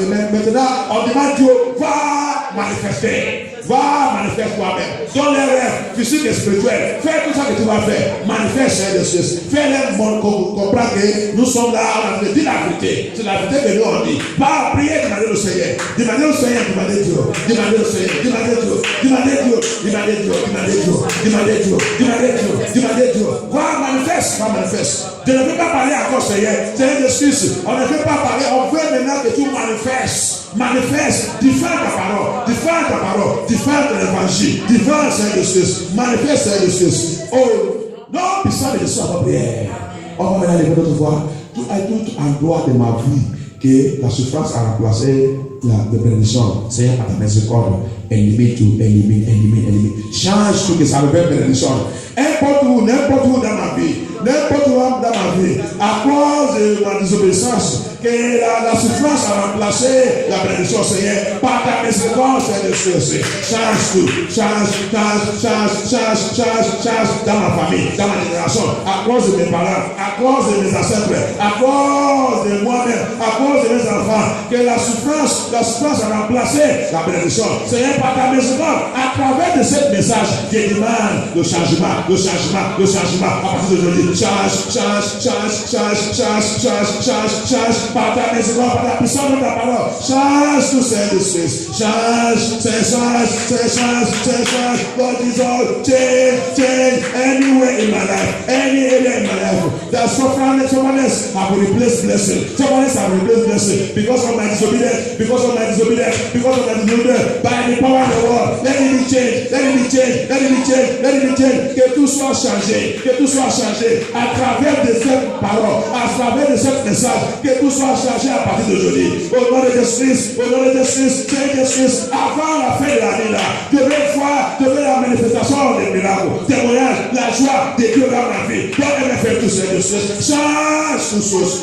mais maintenant on demande Dieu, va manifester. Va manifester toi-même. Dans les rêves physiques et spirituels, fais tout ça que tu vas faire. Manifeste, Seigneur Dieu. Fais-les comprendre que nous sommes là, on a dit la vérité. C'est la vérité que nous on dit. Pas prier, demander au Seigneur. Demandez au Seigneur, demandez Dieu. Demandez au Seigneur, demandez Dieu. Demandez Dieu, demandez Dieu, demandez Dieu, demandez Dieu, demandez Dieu, demandez Dieu. Va manifeste, va manifeste. Je ne veux pas parler encore, Seigneur. Seigneur Jésus, on ne veut pas parler, on veut maintenant que tu manifestes. Manifeste, diffère ta parole, diffère ta parole, diffère ton évangile, diffère, Seigneur Jésus. Manifeste, Seigneur Jésus. Oh, non, puissant de Jésus à ma prière. On va maintenant lever notre voix. Tout endroit de ma vie que la souffrance a remplacé la bénédiction. Seigneur, à ta miséricorde, élimine tout, élimine. Change tout que ça revient bénédiction. N'importe où dans ma vie, à cause de ma désobéissance, que la souffrance a remplacé la bénédiction, Seigneur, par ta miséricorde, Seigneur Jésus. Change tout, change dans ma famille, dans ma génération, à cause de mes parents, à cause de mes ancêtres, à cause de moi-même, à cause de mes enfants, que la souffrance a remplacé la bénédiction, Seigneur, par ta miséricorde. À travers de ce message, je demande le changement, à partir d'aujourd'hui. Change, par ta miséricorde, par la puissance de ta parole. Change tout, Seigneur Jésus. Change, God is all change anywhere in my life, any area in my life. That someone else have replaced blessing. Someone else have replaced blessing because of my disobedience, by the power of the word. Let it be changed. Que tout soit changé, à travers de cette parole, à travers de ce message, que tout soit changé à partir d'aujourd'hui. Au nom de Jésus, Seigneur Jésus, avant la fin de l'année là, je vais voir la manifestation des miracles, témoignage, la joie de Dieu dans ma vie. Donc, elle va faire tout, Seigneur Jésus. Change tout chose.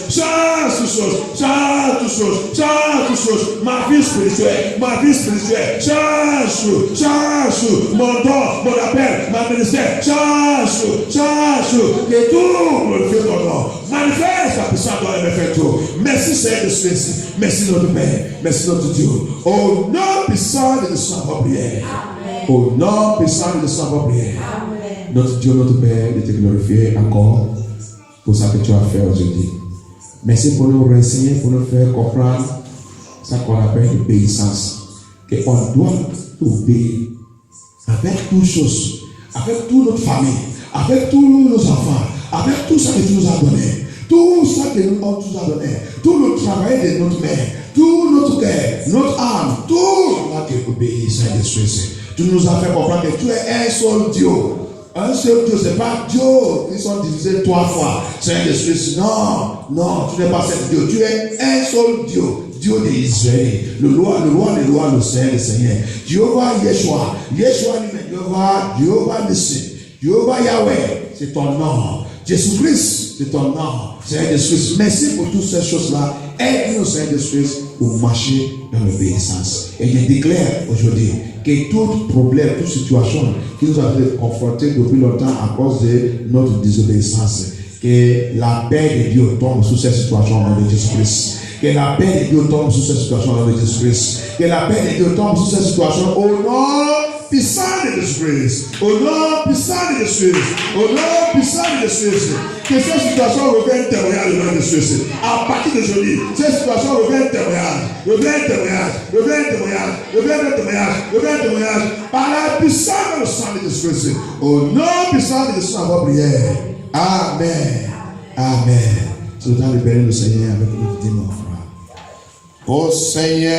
Ma vie spirituelle, change mon don, mon appel, ma ministère, change, que tout le fait ton nom. Manifeste la puissance de MFM tout. Merci Seigneur Jésus, merci notre Père, merci notre Dieu. Au nom puissant de Jésus, en prière. Au nom puissant de Jésus, en prière. Notre Dieu, notre Père, de te glorifier encore pour ça que tu as fait aujourd'hui. Merci pour nous renseigner, pour nous faire comprendre ça qu'on appelle l'obéissance. Qu'on doit obéir avec toutes choses, avec toute notre famille, avec tous nos enfants, avec tout ça que tu nous as donné, tout ça que nous as donné, tout le travail de notre main, tout notre cœur, notre âme, tout on a que obéir, Seigneur Jésus. Tu nous as fait comprendre que tu es un seul Dieu. Un seul Dieu, ce n'est pas Dieu. Ils sont divisés 3 fois. Seigneur Jésus, non, tu n'es pas ce Dieu. Tu es un seul Dieu. Dieu d'Israël, le roi, le Seigneur. Jéhovah Yeshua lui-même, Jéhovah Nissi, Jéhovah Yahweh, c'est ton nom. Jésus-Christ, c'est ton nom. Seigneur Jésus, merci pour toutes ces choses-là. Aide-nous, Seigneur Jésus, pour marcher dans l'obéissance. Et je déclare aujourd'hui que tout problème, toute situation qui nous a été confrontés depuis longtemps à cause de notre désobéissance, que la paix de Dieu tombe sur cette situation au nom de Jésus-Christ. Que la paix de Dieu tombe sur cette situation au nom de Jésus-Christ. Que la paix de Dieu tombe sur cette situation au nom puissant de Jésus-Christ. Au nom puissant de Jésus-Christ. Au nom puissant de Jésus-Christ. Que cette situation revienne témoignage au nom de Jésus-Christ. À partir d'aujourd'hui, cette situation revienne témoignage. Par la puissance du sang de Jésus-Christ. Au nom puissant de Jésus, en prière. Amen. C'est le temps de bénir le Seigneur avec notre témoin. Oh Seigneur.